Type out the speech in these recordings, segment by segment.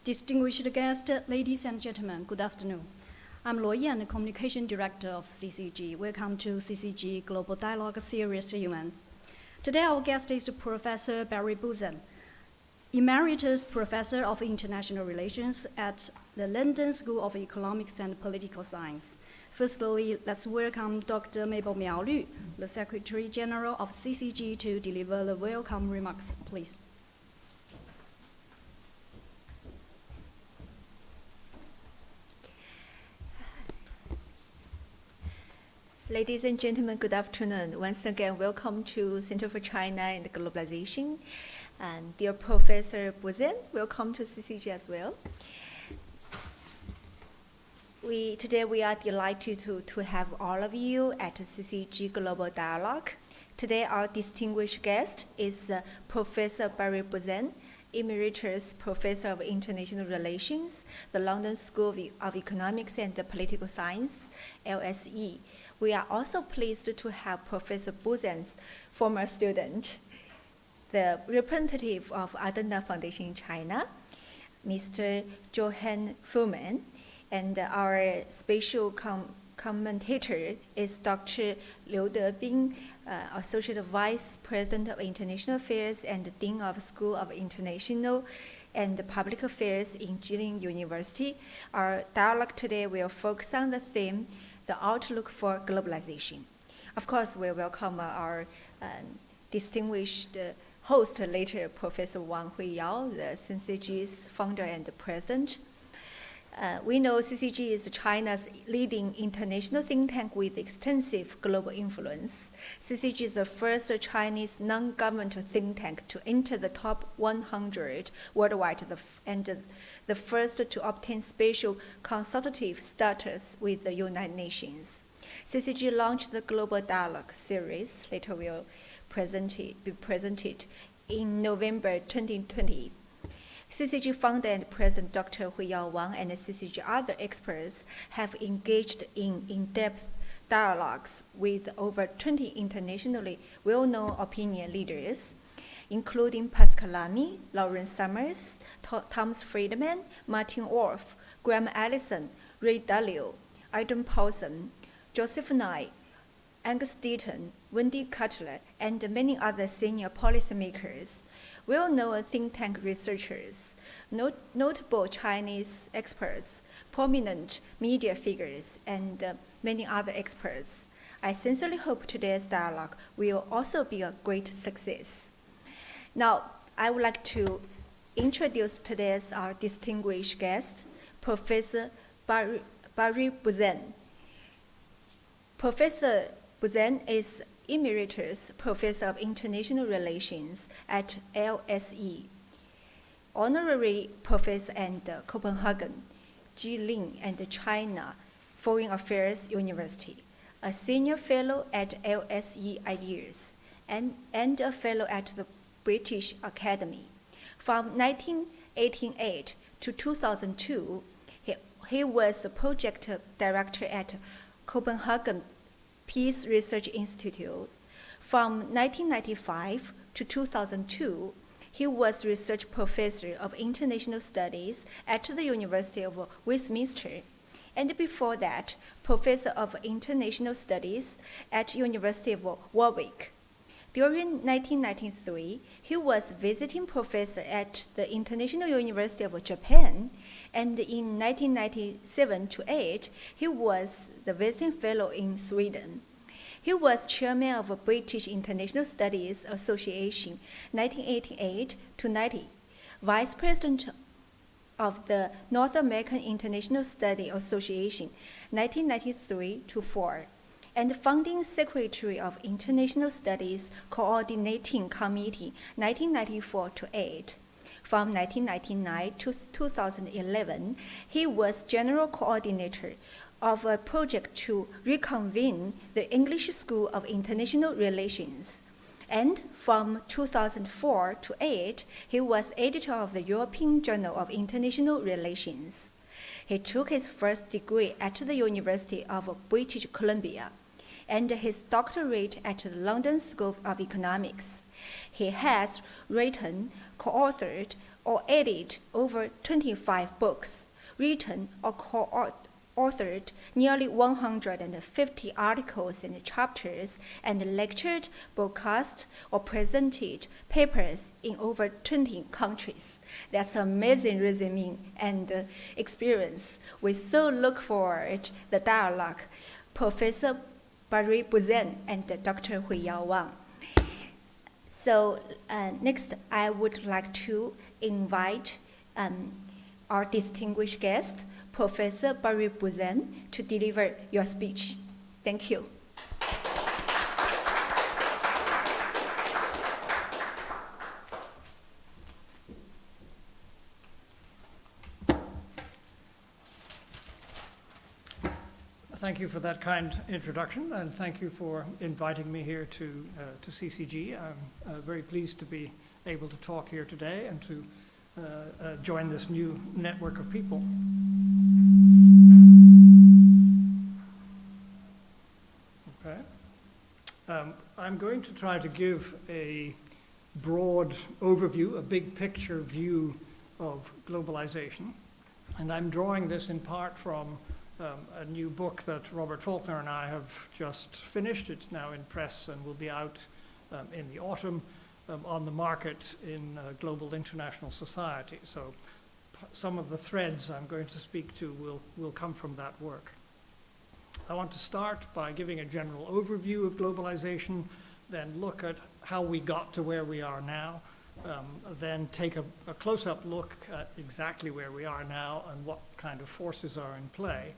Distinguished guests, ladies and gentlemen, good afternoon. I'm Luo Yan, Communication Director of CCG. Welcome to CCG Global Dialogue Series event. Today our guest is Professor Barry Buzan, Emeritus Professor of International Relations at the London School of Economics and Political Science. Firstly, let's welcome Dr. Mabel Miao Lü, the Secretary General of CCG, to deliver the welcome remarks, please. Ladies and gentlemen, good afternoon. Once again, welcome to Center for China and Globalization. And dear Professor Buzan, welcome to CCG as well. Today we are delighted to have all of you at CCG Global Dialogue. Today our distinguished guest is Professor Barry Buzan, Emeritus Professor of International Relations, the London School of Economics and Political Science, LSE. We are also pleased to have Professor Buzan's former student, the representative of Adana Foundation in China, Mr. Johan Fuhrmann, and our special commentator is Dr. Liu Debing, Associate Vice President of International Affairs and Dean of School of International and Public Affairs in Jilin University. Our dialogue today will focus on the theme, the outlook for globalization. Of course, we welcome our distinguished host later, Professor Wang Huiyao, the CCG's founder and president. We know CCG is China's leading international think tank with extensive global influence. CCG is the first Chinese non-governmental think tank to enter the top 100 worldwide and the first to obtain special consultative status with the United Nations. CCG launched the Global Dialogue series, later will be presented in November 2020. CCG founder and president Dr. Huiyao Wang and CCG other experts have engaged in in-depth dialogues with over 20 internationally well-known opinion leaders, including Pascal Lamy, Lawrence Summers, Thomas Friedman, Martin Wolf, Graham Allison, Ray Dalio, Aidan Paulson, Joseph Nye, Angus Deaton, Wendy Cutler, and many other senior policymakers, well-known think tank researchers, notable Chinese experts, prominent media figures, and many other experts. I sincerely hope today's dialogue will also be a great success. Now, I would like to introduce today's our distinguished guest, Professor Barry Buzan. Professor Buzan is Emeritus Professor of International Relations at LSE, Honorary Professor at Copenhagen, Jilin and China Foreign Affairs University, a Senior Fellow at LSE Ideas, and a Fellow at the British Academy. From 1988 to 2002, he was a project director at Copenhagen Peace Research Institute. From 1995 to 2002, he was research professor of international studies at the University of Westminster, and before that, professor of international studies at University of Warwick. During 1993, he was visiting professor at the International University of Japan, and in 1997-8, he was the visiting fellow in Sweden. He was chairman of British International Studies Association 1988-90, vice president of the North American International Study Association 1993-4, and founding secretary of International Studies Coordinating Committee 1994-8. From 1999 to 2011, he was general coordinator of a project to reconvene the English School of International Relations. And from 2004 to 2008, he was editor of the European Journal of International Relations. He took his first degree at the University of British Columbia and his doctorate at the London School of Economics. He has written, co-authored or edited over 25 books, written or co-authored nearly 150 articles and chapters, and lectured, broadcast, or presented papers in over 20 countries. That's an amazing resume and experience. We so look forward to the dialogue. Professor Barry Buzan and Dr. Huiyao Wang. So next, I would like to invite our distinguished guest, Professor Barry Buzan, to deliver your speech. Thank you. Thank you for that kind introduction, and thank you for inviting me here to CCG. I'm very pleased to be able to talk here today and to join this new network of people. Okay. I'm going to try to give a broad overview, a big picture view of globalization, and I'm drawing this in part from a new book that Robert Faulkner and I have just finished. It's now in press and will be out in the autumn on the market in global international society. So some of the threads I'm going to speak to will come from that work. I want to start by giving a general overview of globalization, then look at how we got to where we are now, then take a close-up look at exactly where we are now and what kind of forces are in play.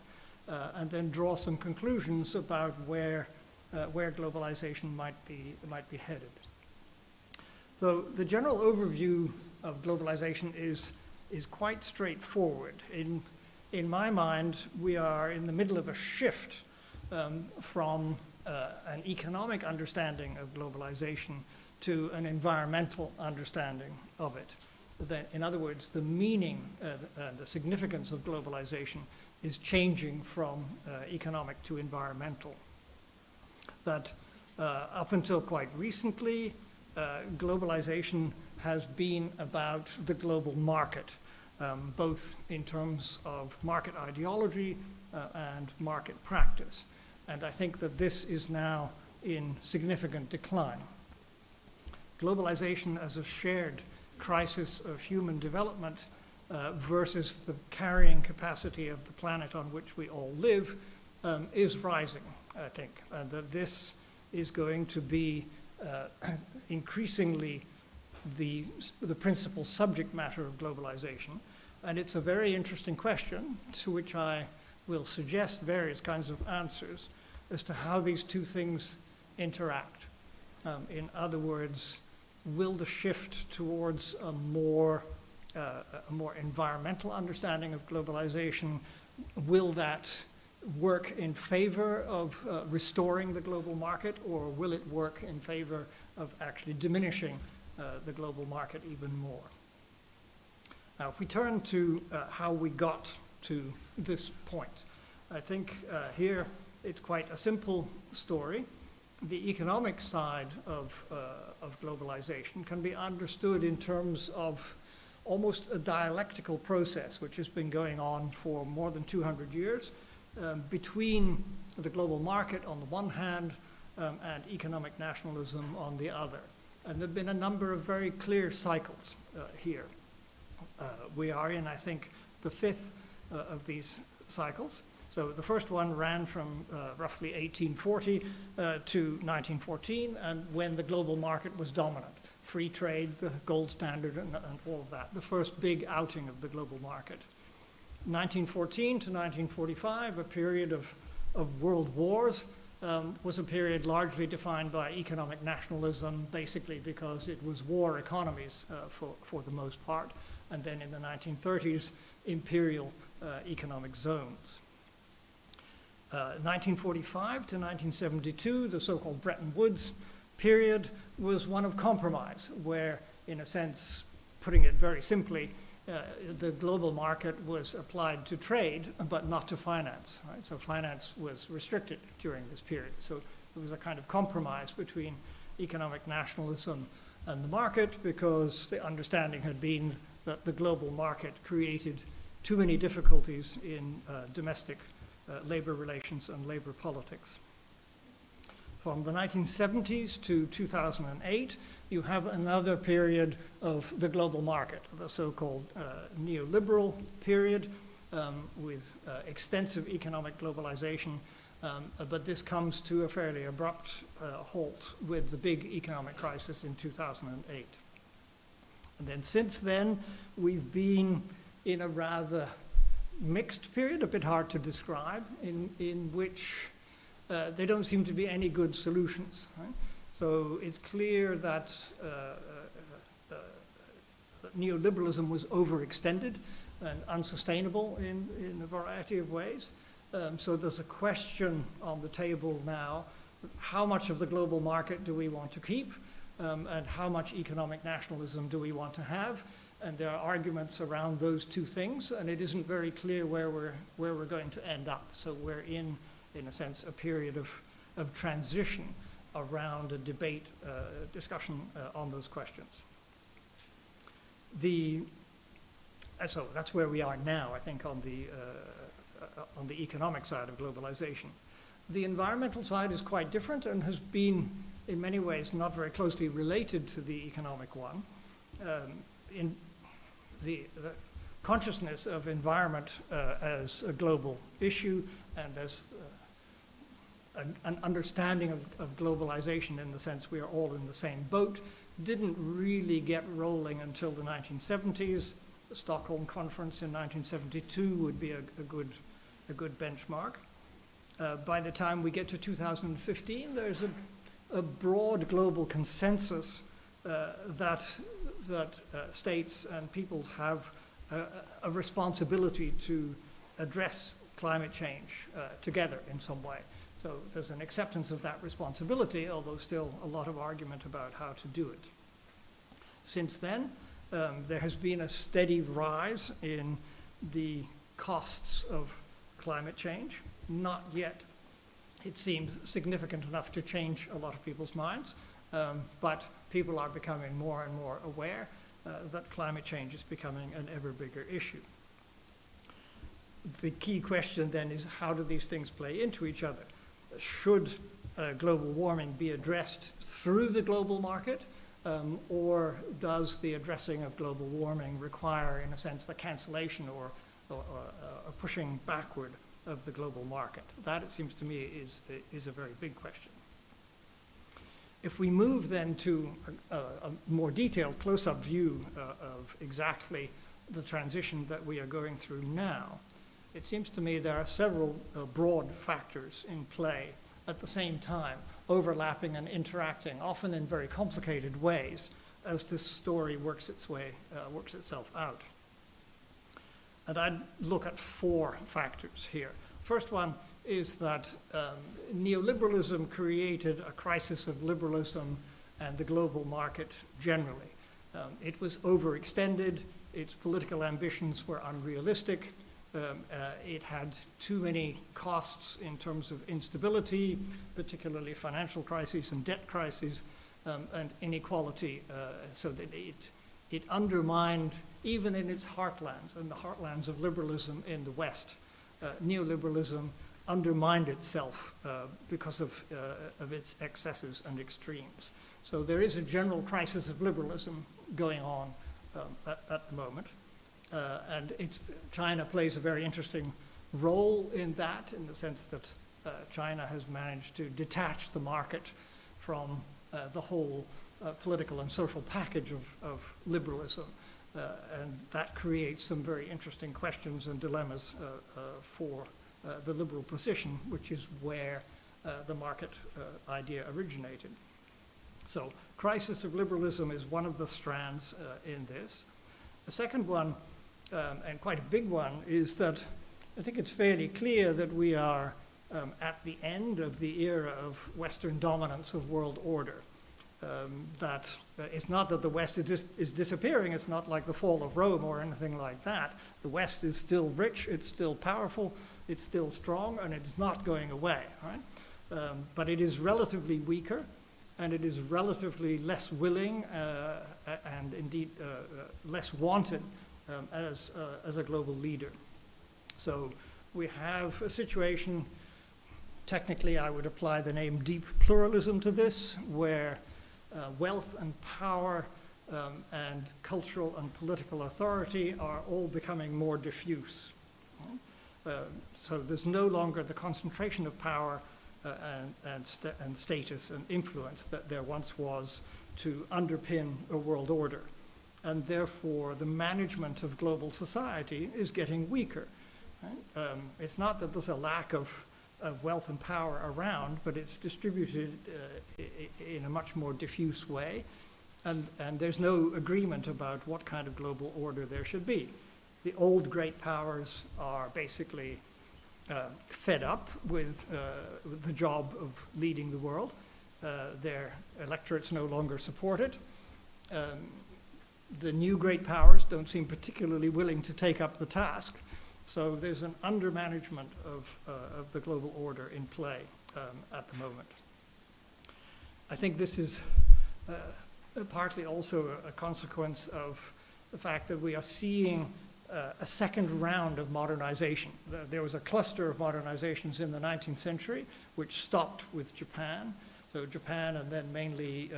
And then draw some conclusions about where globalization might be headed. So the general overview of globalization is quite straightforward. In my mind, we are in the middle of a shift from an economic understanding of globalization to an environmental understanding of it. In other words, the meaning and the significance of globalization is changing from economic to environmental. That up until quite recently, globalization has been about the global market, both in terms of market ideology and market practice. And I think that this is now in significant decline. Globalization as a shared crisis of human development versus the carrying capacity of the planet on which we all live is rising, I think. And that this is going to be increasingly the principal subject matter of globalization. And it's a very interesting question to which I will suggest various kinds of answers as to how these two things interact. In other words, will the shift towards a more environmental understanding of globalization, will that work in favor of restoring the global market, or will it work in favor of actually diminishing the global market even more? Now, if we turn to how we got to this point, I think here it's quite a simple story. The economic side of globalization can be understood in terms of almost a dialectical process which has been going on for more than 200 years between the global market on the one hand and economic nationalism on the other. And there have been a number of very clear cycles here. We are in, I think, the fifth of these cycles. So the first one ran from roughly 1840 to 1914, and when the global market was dominant. Free trade, the gold standard, and all of that. The first big outing of the global market. 1914 to 1945, a period of world wars, was a period largely defined by economic nationalism, basically because it was war economies for the most part. And then in the 1930s, imperial economic zones. 1945 to 1972, the so-called Bretton Woods period, was one of compromise, where, in a sense, putting it very simply, the global market was applied to trade, but not to finance. Right? So finance was restricted during this period. So it was a kind of compromise between economic nationalism and the market, because the understanding had been that the global market created too many difficulties in domestic labor relations and labor politics. From the 1970s to 2008, you have another period of the global market, the so-called neoliberal period, with extensive economic globalization, but this comes to a fairly abrupt halt with the big economic crisis in 2008. And then since then, we've been in a rather mixed period, a bit hard to describe, in which there don't seem to be any good solutions. Right? So it's clear that neoliberalism was overextended and unsustainable in a variety of ways. So there's a question on the table now: how much of the global market do we want to keep, and how much economic nationalism do we want to have? And there are arguments around those two things, and it isn't very clear where we're going to end up. So we're in a sense, a period of transition around a debate, discussion on those questions. So that's where we are now, I think, on the economic side of globalization. The environmental side is quite different and has been, in many ways, not very closely related to the economic one. In the consciousness of environment as a global issue and as an understanding of globalization in the sense we are all in the same boat didn't really get rolling until the 1970s. The Stockholm Conference in 1972 would be a good benchmark. By the time we get to 2015, there's a broad global consensus that states and peoples have a responsibility to address climate change together in some way. So there's an acceptance of that responsibility, although still a lot of argument about how to do it. Since then, there has been a steady rise in the costs of climate change. Not yet, it seems, significant enough to change a lot of people's minds, but people are becoming more and more aware that climate change is becoming an ever bigger issue. The key question then is, how do these things play into each other? Should global warming be addressed through the global market, or does the addressing of global warming require, in a sense, the cancellation or a pushing backward of the global market? That, it seems to me, is a very big question. If we move then to a more detailed close-up view of exactly the transition that we are going through now, it seems to me there are several broad factors in play at the same time, overlapping and interacting, often in very complicated ways, as this story works itself out. And I'd look at four factors here. First one is that neoliberalism created a crisis of liberalism and the global market generally. It was overextended, its political ambitions were unrealistic, it had too many costs in terms of instability, particularly financial crises and debt crises, and inequality, so that it undermined, even in its heartlands, in the heartlands of liberalism in the West, neoliberalism undermined itself because of its excesses and extremes. So there is a general crisis of liberalism going on at the moment. And China plays a very interesting role in that, in the sense that China has managed to detach the market from the whole political and social package of liberalism. And that creates some very interesting questions and dilemmas for the liberal position, which is where the market idea originated. So crisis of liberalism is one of the strands in this. The second one, and quite a big one, is that I think it's fairly clear that we are at the end of the era of Western dominance of world order. That it's not that the West is disappearing, it's not like the fall of Rome or anything like that. The West is still rich, it's still powerful, it's still strong, and it's not going away, right? But it is relatively weaker, and it is relatively less willing and indeed less wanted as a global leader. So we have a situation, technically I would apply the name deep pluralism to this, where wealth and power and cultural and political authority are all becoming more diffuse. So there's no longer the concentration of power and status and influence that there once was to underpin a world order. And therefore, the management of global society is getting weaker. Right? It's not that there's a lack of wealth and power around, but it's distributed in a much more diffuse way. And there's no agreement about what kind of global order there should be. The old great powers are basically fed up with the job of leading the world. Their electorates no longer support it. The new great powers don't seem particularly willing to take up the task. So there's an undermanagement of the global order in play at the moment. I think this is partly also a consequence of the fact that we are seeing a second round of modernization. There was a cluster of modernizations in the 19th century, which stopped with Japan. So Japan and then mainly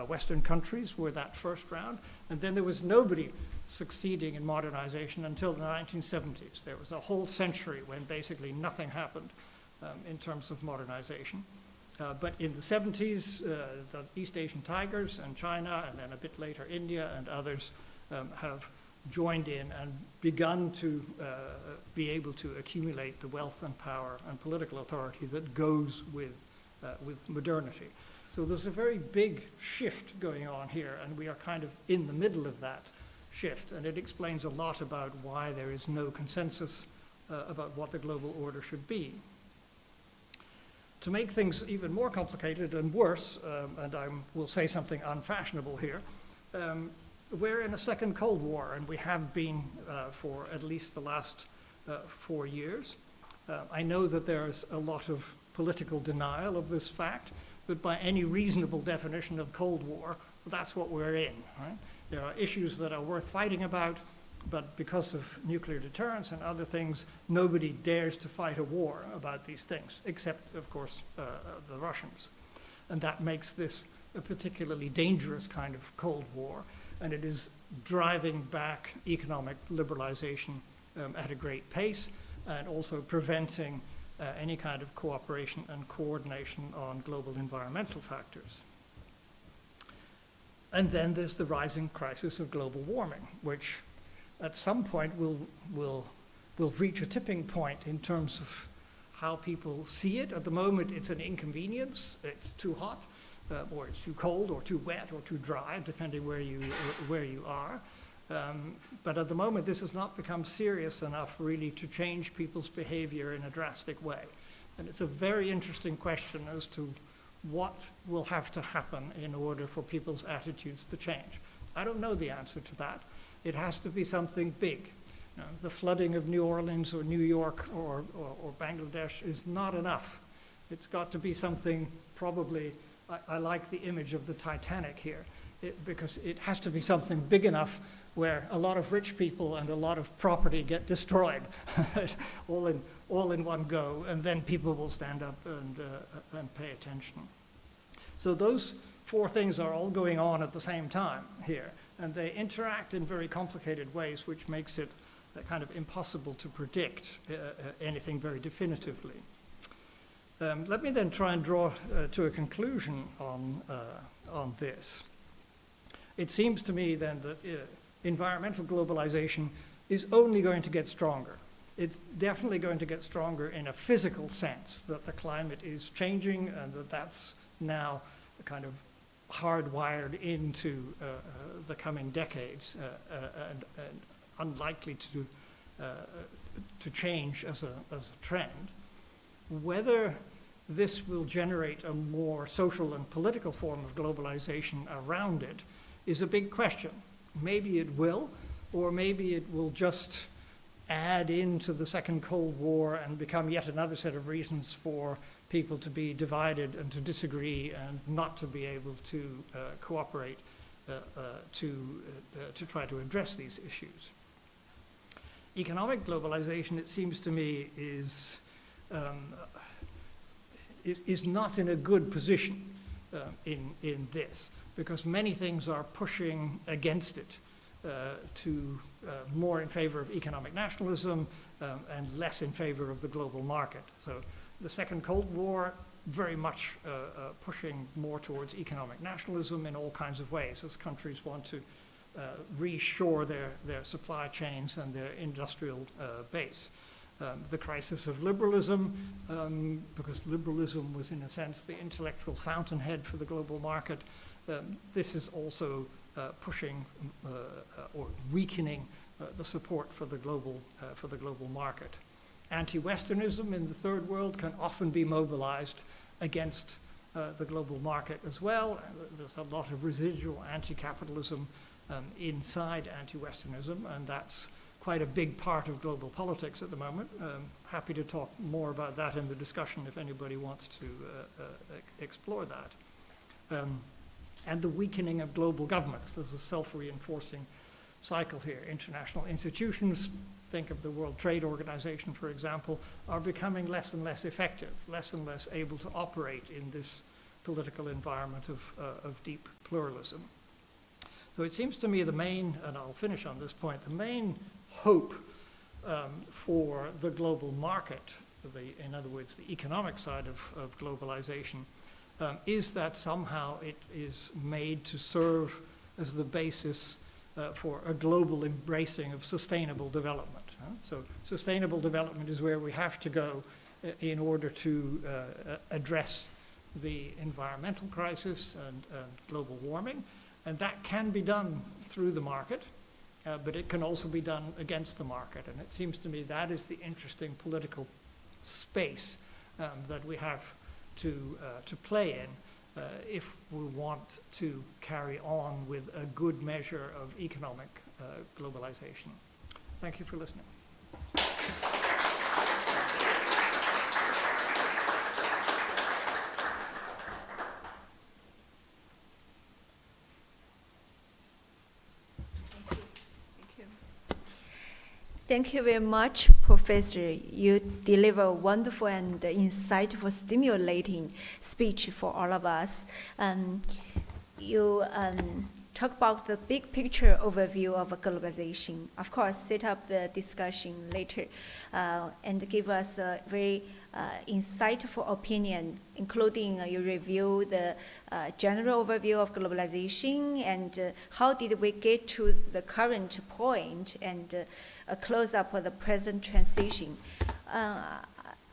Western countries were that first round. And then there was nobody succeeding in modernization until the 1970s. There was a whole century when basically nothing happened in terms of modernization. But in the 70s, the East Asian tigers and China, and then a bit later India and others have joined in and begun to be able to accumulate the wealth and power and political authority that goes with modernity. So there's a very big shift going on here, and we are kind of in the middle of that shift, and it explains a lot about why there is no consensus about what the global order should be. To make things even more complicated and worse, and I will say something unfashionable here, we're in a second Cold War, and we have been for at least the last 4 years. I know that there's a lot of political denial of this fact, but by any reasonable definition of Cold War, that's what we're in. Right? There are issues that are worth fighting about, but because of nuclear deterrence and other things, nobody dares to fight a war about these things, except, of course, the Russians. And that makes this a particularly dangerous kind of Cold War, and it is driving back economic liberalization at a great pace, and also preventing any kind of cooperation and coordination on global environmental factors. And then there's the rising crisis of global warming, which at some point will reach a tipping point in terms of how people see it. At the moment, it's an inconvenience. It's too hot, or it's too cold, or too wet, or too dry, depending where you are. But at the moment, this has not become serious enough, really, to change people's behavior in a drastic way. And it's a very interesting question as to what will have to happen in order for people's attitudes to change. I don't know the answer to that. It has to be something big. You know, the flooding of New Orleans or New York or Bangladesh is not enough. It's got to be something probably, I like the image of the Titanic here, because it has to be something big enough where a lot of rich people and a lot of property get destroyed all in one go, and then people will stand up and pay attention. So those four things are all going on at the same time here, and they interact in very complicated ways, which makes it kind of impossible to predict anything very definitively. Let me then try and draw to a conclusion on this. It seems to me then that environmental globalization is only going to get stronger. It's definitely going to get stronger in a physical sense, that the climate is changing and that's now kind of hardwired into the coming decades and unlikely to change as a trend. Whether this will generate a more social and political form of globalization around it is a big question. Maybe it will, or maybe it will just add into the second Cold War and become yet another set of reasons for people to be divided and to disagree and not to be able to cooperate to try to address these issues. Economic globalization, it seems to me, is not in a good position in this, because many things are pushing against it to more in favor of economic nationalism and less in favor of the global market. So the Second Cold War very much pushing more towards economic nationalism in all kinds of ways as countries want to reshore their supply chains and their industrial base. The crisis of liberalism, because liberalism was in a sense the intellectual fountainhead for the global market. This is also pushing or weakening the support for the global market. Anti-Westernism in the third world can often be mobilized against the global market as well. There's a lot of residual anti-capitalism inside anti-Westernism, and that's quite a big part of global politics at the moment. Happy to talk more about that in the discussion if anybody wants to explore that. And the weakening of global governments. There's a self-reinforcing cycle here. International institutions, think of the World Trade Organization, for example, are becoming less and less effective, less and less able to operate in this political environment of deep pluralism. So it seems to me the main, and I'll finish on this point, the main hope for the global market, in other words, the economic side of globalization, is that somehow it is made to serve as the basis for a global embracing of sustainable development. So sustainable development is where we have to go in order to address the environmental crisis and global warming. And that can be done through the market, but it can also be done against the market. And it seems to me that is the interesting political space that we have to play in if we want to carry on with a good measure of economic globalization. Thank you for listening. Thank you very much, Professor. You deliver a wonderful and insightful, stimulating speech for all of us. You talk about the big picture overview of globalization. Of course, set up the discussion later and give us a very insightful opinion, including you review the general overview of globalization and how did we get to the current point and a close-up of the present transition.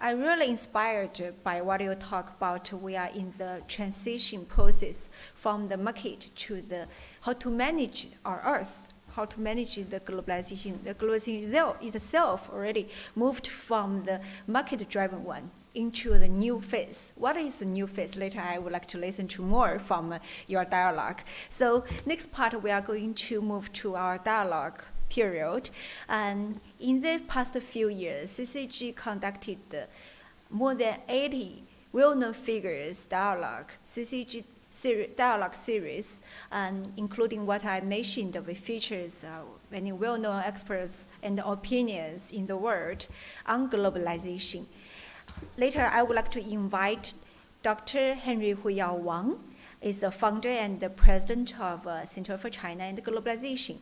I'm really inspired by what you talk about. We are in the transition process from the market to the how to manage our Earth, how to manage the globalization. The globalization itself already moved from the market-driven one into the new phase. What is the new phase? Later, I would like to listen to more from your dialogue. So next part, we are going to move to our dialogue period. And in the past few years, CCG conducted more than 80 well-known figures dialogue, CCG dialogue series, including what I mentioned, which features many well-known experts and opinions in the world on globalization. Later, I would like to invite Dr. Henry Huiyao Wang, is the founder and the president of Center for China and Globalization.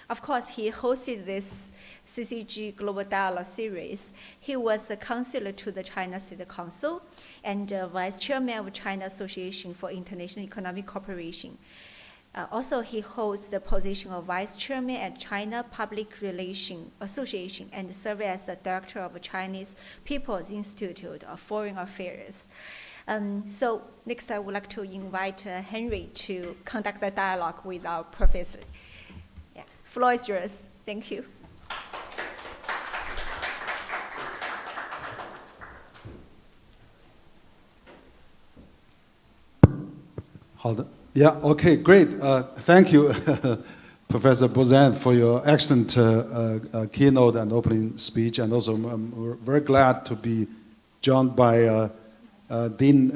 Of course, he hosted this CCG Global Dialogue series. He was a counselor to the China State Council and vice chairman of China Association for International Economic Cooperation. Also, he holds the position of vice chairman at China Public Relations Association and serves as the director of Chinese People's Institute of Foreign Affairs. So next, I would like to invite Henry to conduct the dialogue with our professor. Yeah, floor is yours. Thank you. Yeah, okay, great. Thank you, Professor Buzan, for your excellent keynote and opening speech. And also, I'm very glad to be joined by Dean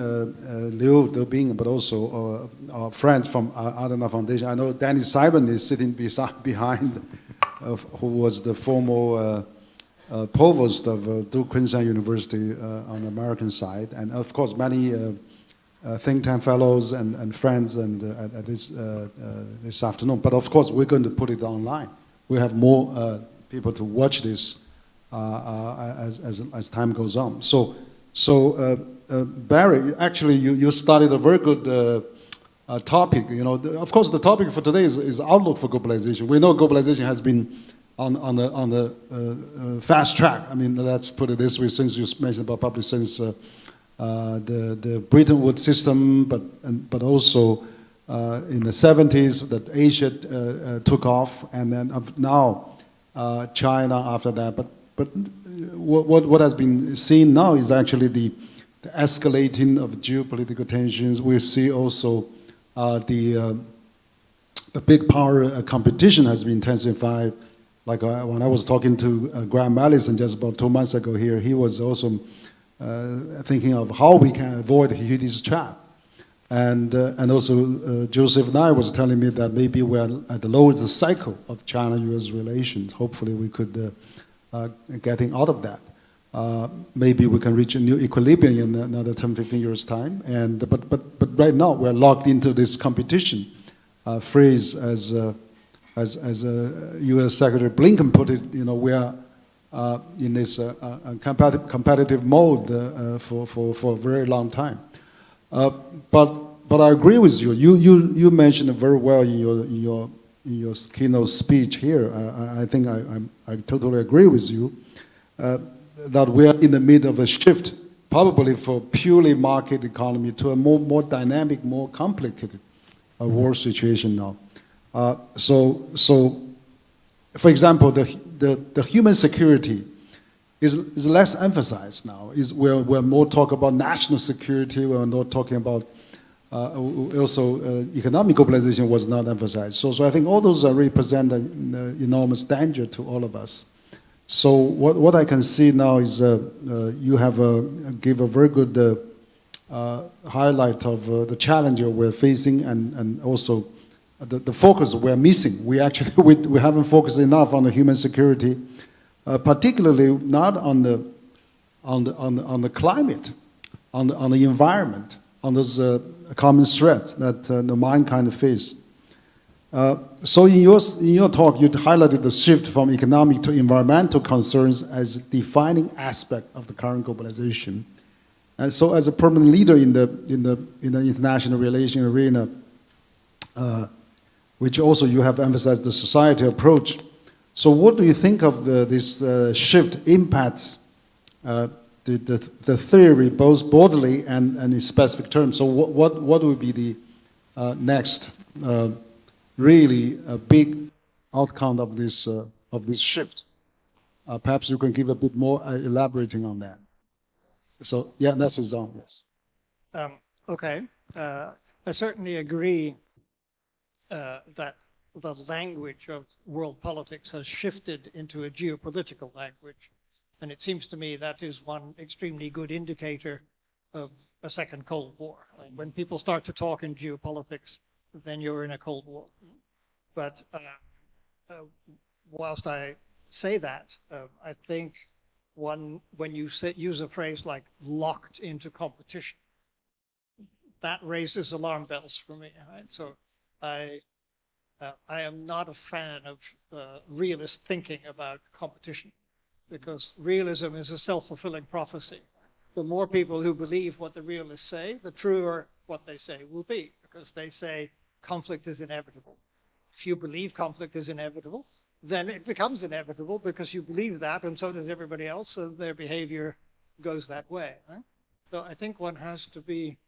Liu Debing, but also our friends from Adana Foundation. I know Danny Simon is sitting behind, who was the former provost of Duke Queensland University on the American side, and of course many think tank fellows and friends at this afternoon. But of course we're going to put it online. We have more people to watch this as time goes on. So Barry, actually you started a very good topic. You know, of course the topic for today is outlook for globalization. We know globalization has been on the fast track. I mean, let's put it this way, since you mentioned about probably since the Bretton Woods system, but also in the 70s that Asia took off, and then now China after that. But what has been seen now is actually the escalating of geopolitical tensions. We see also the big power competition has been intensified. Like when I was talking to Graham Allison just about 2 months ago here, he was also thinking of how we can avoid Hidde's trap. And also Joseph and I was telling me that maybe we're at the lowest cycle of China-US relations. Hopefully we could getting out of that. Maybe we can reach a new equilibrium in another 10, 15 years' time. But right now we're locked into this competition phrase, as U.S. Secretary Blinken put it. You know, we are in this competitive mode for a very long time. But I agree with you. You mentioned it very well in your keynote speech here. I think I totally agree with you that we are in the middle of a shift, probably for purely market economy to a more dynamic, more complicated war situation now. So, for example, the human security is less emphasized now. We're more talking about national security. We're not talking about also economic globalization was not emphasized. So I think all those represent an enormous danger to all of us. So what I can see now is you have give a very good highlight of the challenge we're facing and also the focus we're missing. We actually we haven't focused enough on the human security, particularly not on the climate, on the environment, on those common threats that the mankind face. So in your talk, you highlighted the shift from economic to environmental concerns as a defining aspect of the current globalization. And so, as a permanent leader in the international relation arena, which also you have emphasized the society approach. So, what do you think of this shift impacts the theory, both broadly and in specific terms? So, what would be the next really a big outcome of this shift? Perhaps you can give a bit more elaborating on that. So yeah, that's his own. Yes. Okay. I certainly agree that the language of world politics has shifted into a geopolitical language, and it seems to me that is one extremely good indicator of a second Cold War. When people start to talk in geopolitics, then you're in a Cold War. But whilst I say that, I think when you use a phrase like locked into competition, that raises alarm bells for me. Right? So I am not a fan of realist thinking about competition, because realism is a self-fulfilling prophecy. The more people who believe what the realists say, the truer what they say will be, because they say conflict is inevitable. If you believe conflict is inevitable, then it becomes inevitable because you believe that, and so does everybody else, so their behavior goes that way. Right? So I think one has to be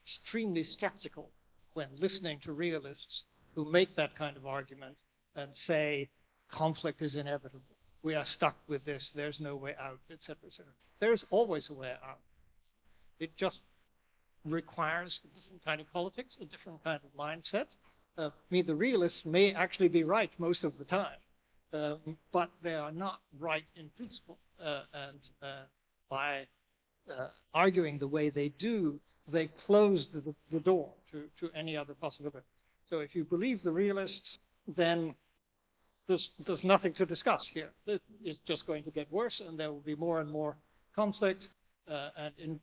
extremely skeptical when listening to realists who make that kind of argument and say conflict is inevitable. We are stuck with this, there's no way out, etc., etc. There's always a way out. It just requires a different kind of politics, a different kind of mindset. The realists may actually be right most of the time, but they are not right in principle. And by arguing the way they do, they close the door to any other possibility. So if you believe the realists, then there's nothing to discuss here. It's just going to get worse, and there will be more and more conflict, and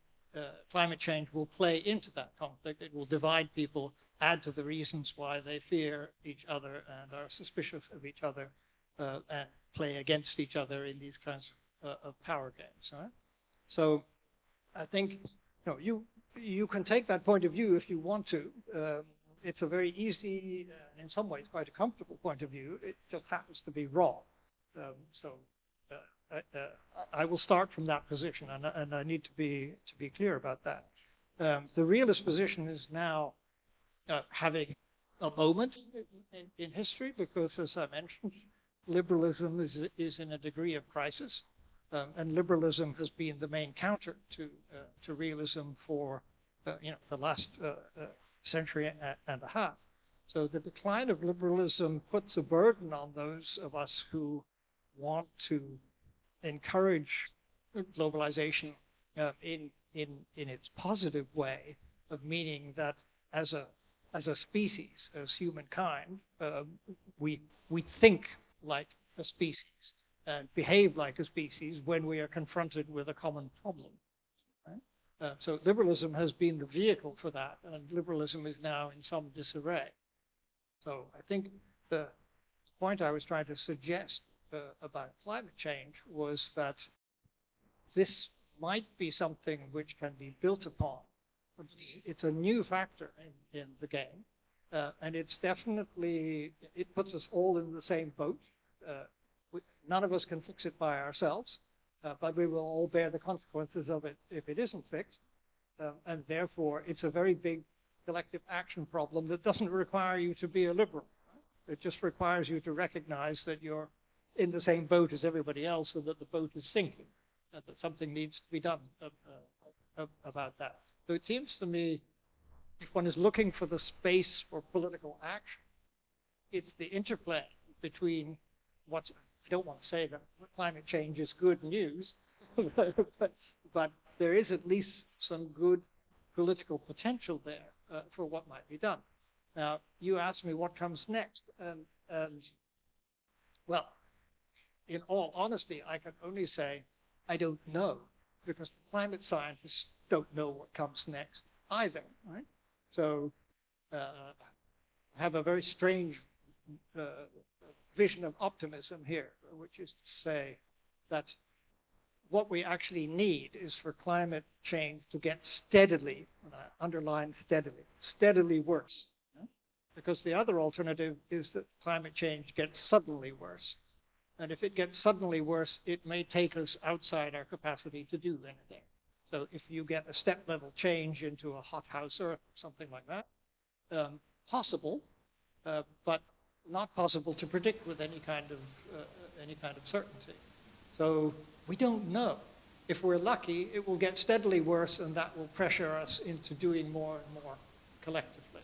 climate change will play into that conflict. It will divide people, add to the reasons why they fear each other and are suspicious of each other, and play against each other in these kinds of power games. Right? So I think you can take that point of view if you want to. It's a very easy, in some ways quite a comfortable point of view. It just happens to be wrong. I will start from that position, and I need to be clear about that. The realist position is now having a moment in history because, as I mentioned, liberalism is in a degree of crisis, and liberalism has been the main counter to realism for the last century and a half. So the decline of liberalism puts a burden on those of us who want to encourage globalization in its positive way, of meaning that as a species, as humankind, we think like a species and behave like a species when we are confronted with a common problem. Right? So liberalism has been the vehicle for that, and liberalism is now in some disarray. So I think the point I was trying to suggest about climate change was that this might be something which can be built upon. It's a new factor in the game, and it's definitely, it puts us all in the same boat. None of us can fix it by ourselves, but we will all bear the consequences of it if it isn't fixed, and therefore it's a very big collective action problem that doesn't require you to be a liberal. Right? It just requires you to recognize that you're in the same boat as everybody else, and that the boat is sinking, and that something needs to be done about that. So it seems to me, if one is looking for the space for political action, it's the interplay between what's, I don't want to say that climate change is good news, but there is at least some good political potential there for what might be done. Now, you asked me what comes next, and well, in all honesty, I can only say I don't know, because the climate scientists don't know what comes next either, right? So I have a very strange vision of optimism here, which is to say that what we actually need is for climate change to get steadily, and I underline steadily worse. Yeah? Because the other alternative is that climate change gets suddenly worse. And if it gets suddenly worse, it may take us outside our capacity to do anything. So if you get a step-level change into a hothouse or something like that, possible, but not possible to predict with any kind of certainty. So we don't know. If we're lucky, it will get steadily worse, and that will pressure us into doing more and more collectively.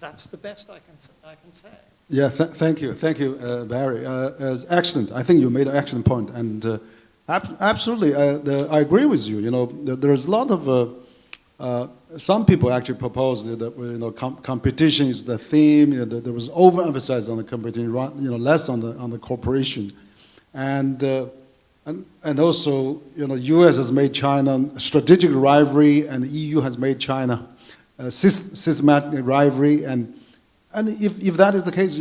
That's the best I can say. Yeah, thank you, Barry. Excellent. I think you made an excellent point, and absolutely, I agree with you. You know, there's a lot of some people actually propose that competition is the theme. You know, there was overemphasized on the competition, less on the cooperation, and also U.S. has made China a strategic rivalry, and EU has made China a systematic rivalry, and if that is the case,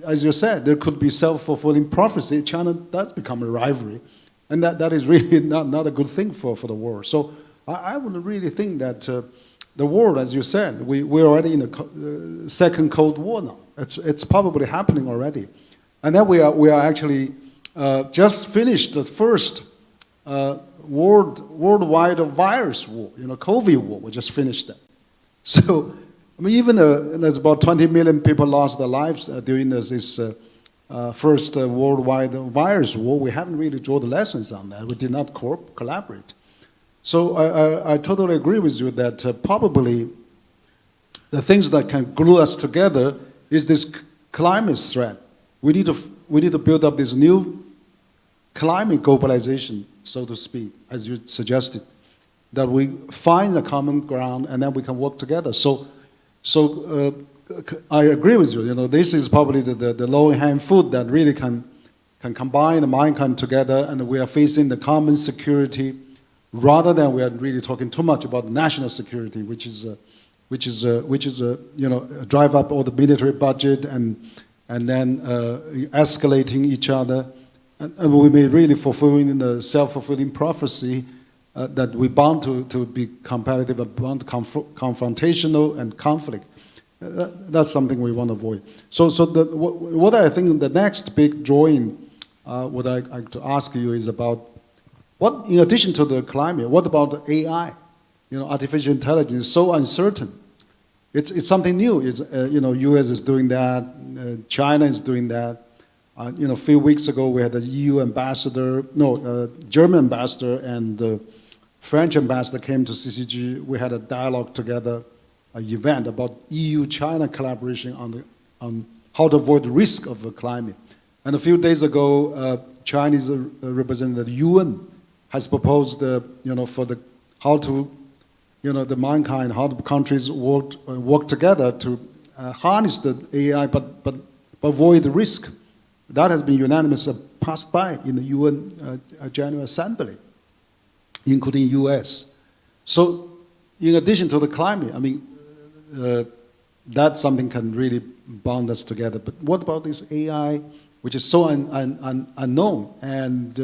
as you said, there could be self-fulfilling prophecy. China does become a rivalry, and that is really not a good thing for the world. So I would really think that the world, as you said, we're already in the second Cold War now. It's probably happening already, and then we are actually just finished the first worldwide virus war. COVID war. We just finished that. So. I mean, even there's about 20 million people lost their lives during this first worldwide virus war. We haven't really drawn the lessons on that. We did not collaborate. So I totally agree with you that probably the things that can glue us together is this climate threat. We need to build up this new climate globalization so to speak, as you suggested, that we find a common ground and then we can work together. So I agree with you. You know, this is probably the low-hanging fruit that really can combine the mankind together, and we are facing the common security rather than we are really talking too much about national security, which is you know, drive up all the military budget and then escalating each other, and we may really fulfilling the self-fulfilling prophecy that we're bound to be competitive, bound to confrontational and conflict. That's something we want to avoid. So what I think the next big drawing, what I like to ask you is about what, in addition to the climate, what about AI? You know, artificial intelligence is so uncertain. It's something new. It's, you know, U.S. is doing that, China is doing that. You know, a few weeks ago we had a EU ambassador, German ambassador and French ambassador came to CCG. We had a dialogue together, an event about EU-China collaboration on how to avoid the risk of the climate. And a few days ago, Chinese representative UN has proposed, you know, for how to, you know, the mankind, how the countries work together to harness the AI, but avoid the risk. That has been unanimously passed by in the UN General Assembly, including US. So, in addition to the climate, I mean, that's something can really bond us together. But what about this AI, which is so unknown, and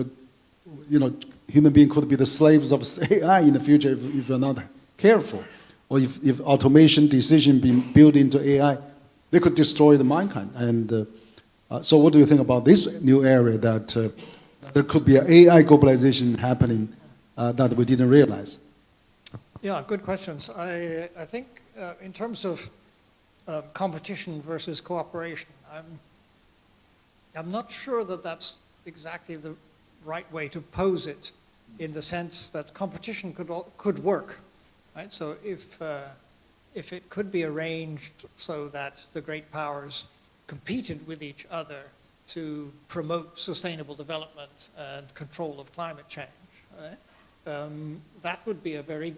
you know, human beings could be the slaves of AI in the future if you're not careful, or if automation decision being built into AI, they could destroy the mankind. And so, what do you think about this new area that there could be an AI globalization happening that we didn't realize? Yeah, good questions. I think in terms of competition versus cooperation, I'm not sure that that's exactly the right way to pose it, in the sense that competition could work, right? So if it could be arranged so that the great powers competed with each other to promote sustainable development and control of climate change, right? That would be a very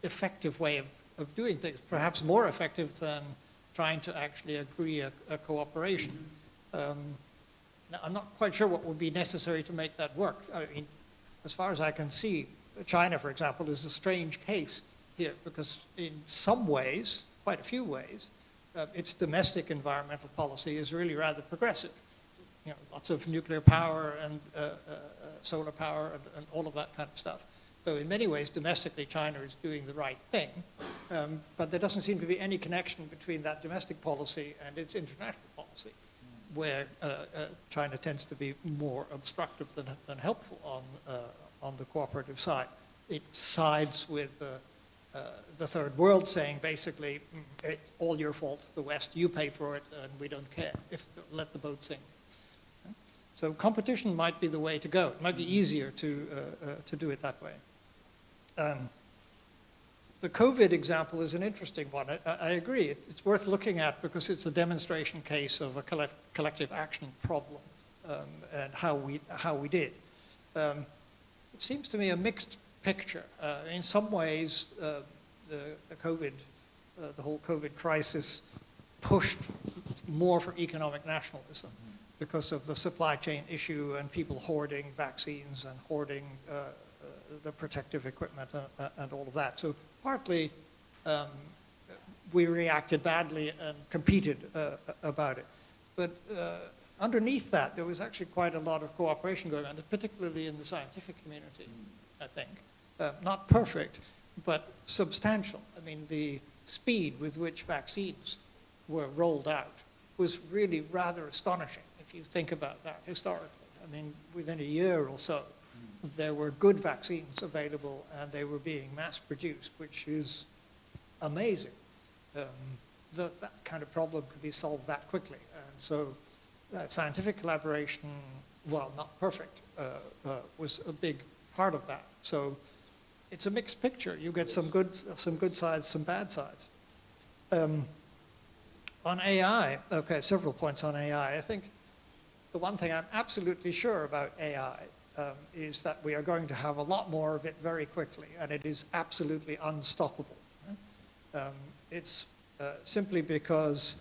effective way of doing things, perhaps more effective than trying to actually agree a cooperation. Now, I'm not quite sure what would be necessary to make that work. I mean, as far as I can see, China, for example, is a strange case here, because in some ways, quite a few ways, its domestic environmental policy is really rather progressive. You know, lots of nuclear power and solar power and all of that kind of stuff. So in many ways, domestically, China is doing the right thing, but there doesn't seem to be any connection between that domestic policy and its international policy, where China tends to be more obstructive than helpful on the cooperative side. It sides with the third world, saying basically, it's all your fault, the West, you pay for it, and we don't care, let the boat sink. So competition might be the way to go. It might be easier to do it that way. The COVID example is an interesting one. I agree. It's worth looking at because it's a demonstration case of a collective action problem and how we did. It seems to me a mixed picture. In some ways, the whole COVID crisis pushed more for economic nationalism because of the supply chain issue and people hoarding vaccines and hoarding the protective equipment and all of that. So partly we reacted badly and competed about it. But underneath that, there was actually quite a lot of cooperation going on, particularly in the scientific community, I think. Not perfect, but substantial. I mean, the speed with which vaccines were rolled out was really rather astonishing if you think about that historically. I mean, within a year or so, there were good vaccines available and they were being mass produced, which is amazing. That kind of problem could be solved that quickly. And so scientific collaboration, while not perfect, was a big part of that. So it's a mixed picture. You get some good sides, some bad sides. On AI, okay, several points on AI. I think the one thing I'm absolutely sure about AI is that we are going to have a lot more of it very quickly, and it is absolutely unstoppable. It's simply because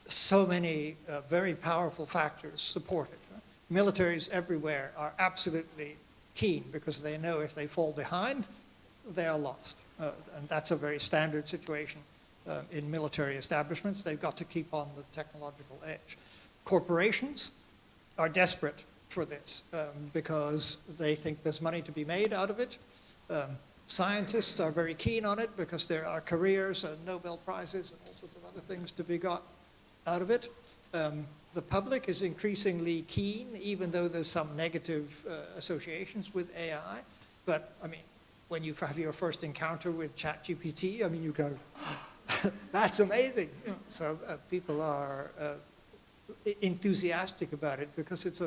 so many very powerful factors support it. Militaries everywhere are absolutely keen because they know if they fall behind, they are lost. And that's a very standard situation in military establishments. They've got to keep on the technological edge. Corporations are desperate for this because they think there's money to be made out of it. Scientists are very keen on it because there are careers and Nobel Prizes and all sorts of other things to be got out of it. The public is increasingly keen, even though there's some negative associations with AI. But, I mean, when you have your first encounter with ChatGPT, I mean, you go, that's amazing. You know, so people are enthusiastic about it because it's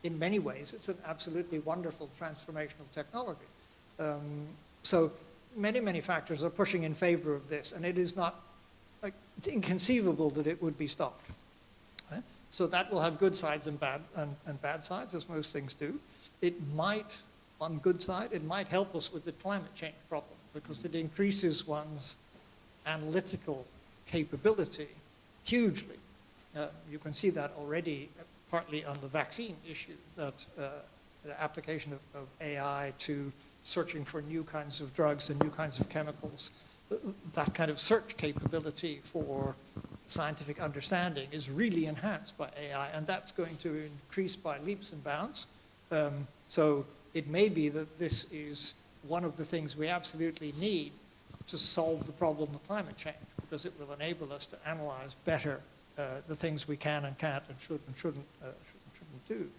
in many ways, it's an absolutely wonderful transformational technology. So many, many factors are pushing in favor of this, and it is not, like, it's inconceivable that it would be stopped. Right? So that will have good sides and bad sides, as most things do. It might, on good side, it might help us with the climate change problem because it increases one's analytical capability hugely. You can see that already partly on the vaccine issue, that the application of AI to searching for new kinds of drugs and new kinds of chemicals, that kind of search capability for scientific understanding is really enhanced by AI, and that's going to increase by leaps and bounds. So it may be that this is one of the things we absolutely need to solve the problem of climate change, because it will enable us to analyze better the things we can and can't and should and shouldn't do.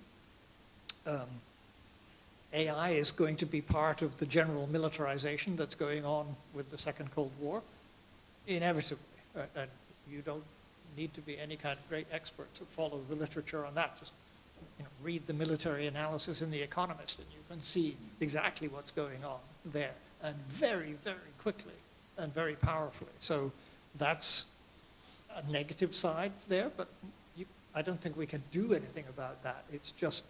AI is going to be part of the general militarization that's going on with the Second Cold War, inevitably. And you don't need to be any kind of great expert to follow the literature on that. Just read the military analysis in The Economist, and you can see exactly what's going on there, and very, very quickly and very powerfully. So that's a negative side there, but I don't think we can do anything about that. It's just,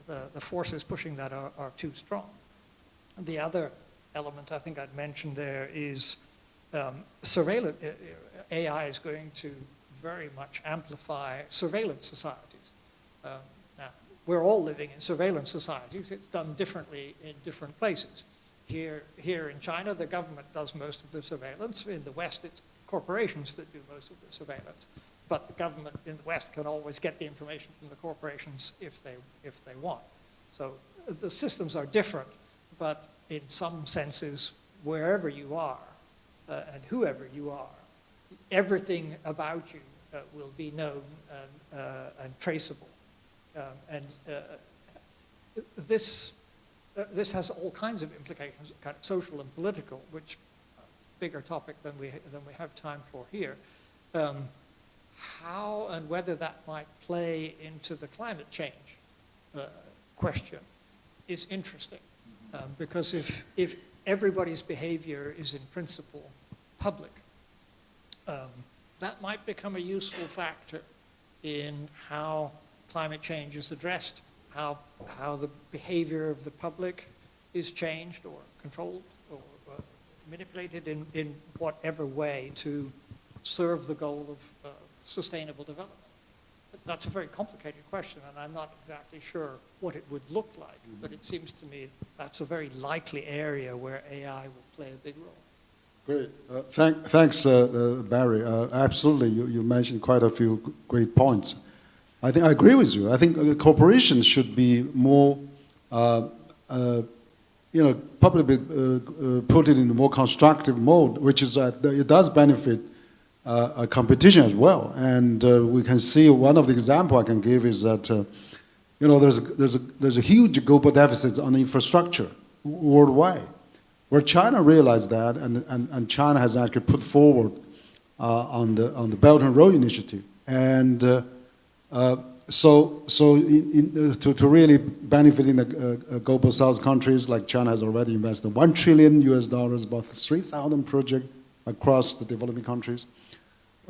the forces pushing that are too strong. And the other element I think I'd mention there is surveillance. AI is going to very much amplify surveillance societies. Now, we're all living in surveillance societies. It's done differently in different places. Here in China, the government does most of the surveillance. In the West, it's corporations that do most of the surveillance. But the government in the West can always get the information from the corporations if they want. So the systems are different, but in some senses, wherever you are and whoever you are, everything about you will be known and traceable. This has all kinds of implications, kind of social and political, which bigger topic than we have time for here. How and whether that might play into the climate change question is interesting, because if everybody's behavior is in principle public, that might become a useful factor in how climate change is addressed, how the behavior of the public is changed or controlled or manipulated in whatever way to serve the goal of sustainable development. That's a very complicated question, and I'm not exactly sure what it would look like, but it seems to me that's a very likely area where AI will play a big role. Great. Thanks, Barry. Absolutely, you mentioned quite a few great points. I think I agree with you. I think corporations should be more, probably put it in a more constructive mode, which is that it does benefit a competition as well. And we can see one of the examples I can give is that, there's a huge global deficit on infrastructure worldwide, where China realized that, and China has actually put forward on the Belt and Road Initiative. And to really benefit in the global South countries, like China has already invested $1 trillion, about 3,000 projects across the developing countries.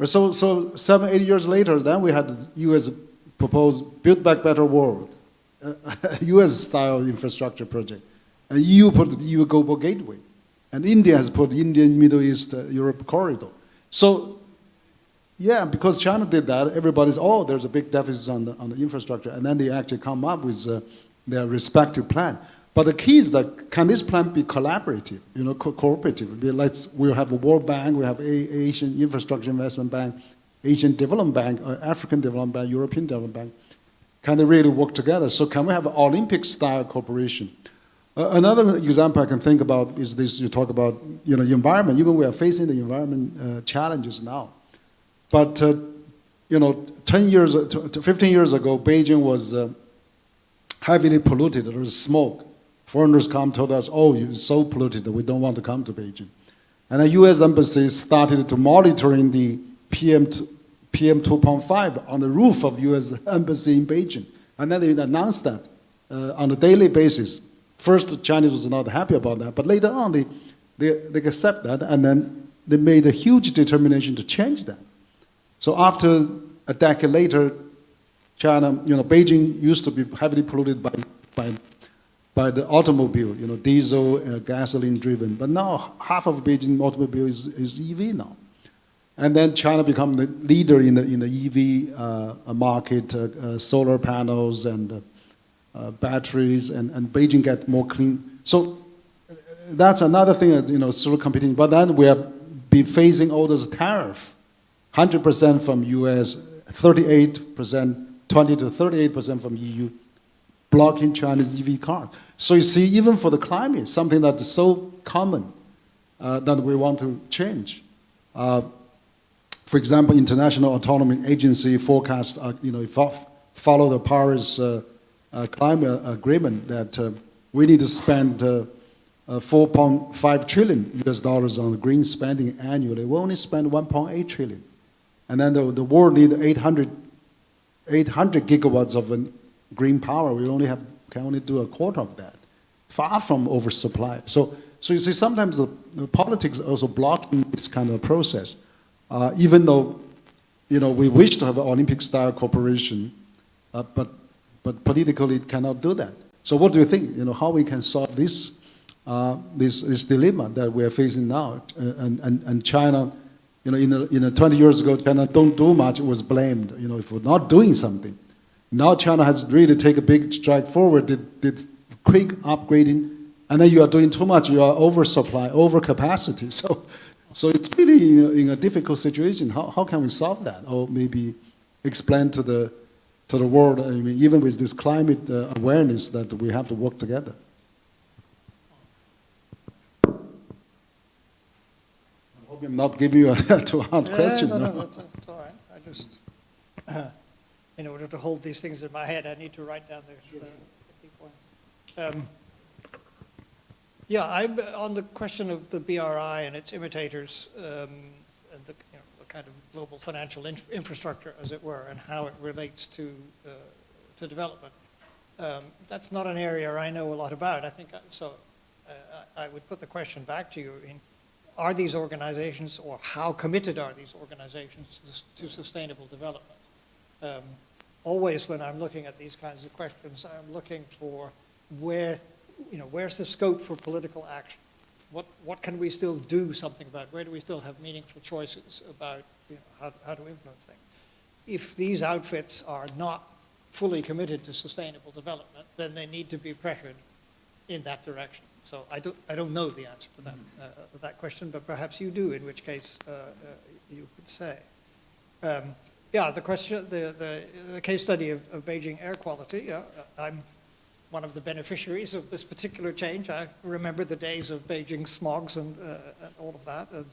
So 7-8 years later, then we had the U.S. proposed Build Back Better World. US-style infrastructure project. And EU put the EU Global Gateway. And India has put Indian Middle East Europe corridor. So, yeah, because China did that, everybody's, oh, there's a big deficit on the infrastructure. And then they actually come up with their respective plan. But the key is that, can this plan be collaborative, cooperative? We'll have a World Bank, we have Asian Infrastructure Investment Bank, Asian Development Bank, African Development Bank, European Development Bank. Can they really work together? So can we have an Olympic-style cooperation? Another example I can think about is this, you talk about environment. Even we are facing the environment challenges now. But 15 years ago, Beijing was heavily polluted. There was smoke. Foreigners come told us, oh, you're so polluted, we don't want to come to Beijing. And the US Embassy started to monitoring the PM 2.5 on the roof of US Embassy in Beijing. And then they announced that on a daily basis. First, the Chinese was not happy about that, but later on, they accept that, and then they made a huge determination to change that. So after a decade later, China, Beijing used to be heavily polluted by the automobile, diesel, gasoline driven. But now half of Beijing automobile is EV now. And then China become the leader in the EV market, solar panels and batteries, and Beijing get more clean. So that's another thing, sort of competing. But then we have been facing all those tariffs, 100% from US, 38%, 20 to 38% from EU, blocking Chinese EV cars. So you see, even for the climate, something that is so common that we want to change. For example, International Atomic Agency forecast, follow the Paris climate agreement that we need to spend 4.5 trillion US dollars on green spending annually. We only spend 1.8 trillion. And then the world needs 800 gigawatts of green power. We can only do a quarter of that. Far from oversupply. So you see, sometimes the politics also blocking this kind of process. Even though, we wish to have an Olympic-style cooperation, but politically it cannot do that. So what do you think? How we can solve this dilemma that we are facing now? And China, in 20 years ago, China don't do much. It was blamed, for not doing something. Now China has really taken a big stride forward. Did quick upgrading, and then you are doing too much. You are oversupply, overcapacity. So it's really in a difficult situation. How can we solve that? Or maybe explain to the world, even with this climate awareness, that we have to work together. I hope I'm not giving you a too hard question. No, that's all right. I just, in order to hold these things in my head, I need to write down the key points. I'm on the question of the BRI and its imitators, and the kind of global financial infrastructure, as it were, and how it relates to development. That's not an area I know a lot about. I think so. I would put the question back to you: are these organizations, or how committed are these organizations to sustainable development? Always, when I'm looking at these kinds of questions, I'm looking for where's the scope for political action? What can we still do something about? Where do we still have meaningful choices about how to influence things? If these outfits are not fully committed to sustainable development, then they need to be pressured in that direction. So I don't know the answer to that question, but perhaps you do, in which case you could say. The question, the case study of Beijing air quality. I'm one of the beneficiaries of this particular change. I remember the days of Beijing smogs and all of that. And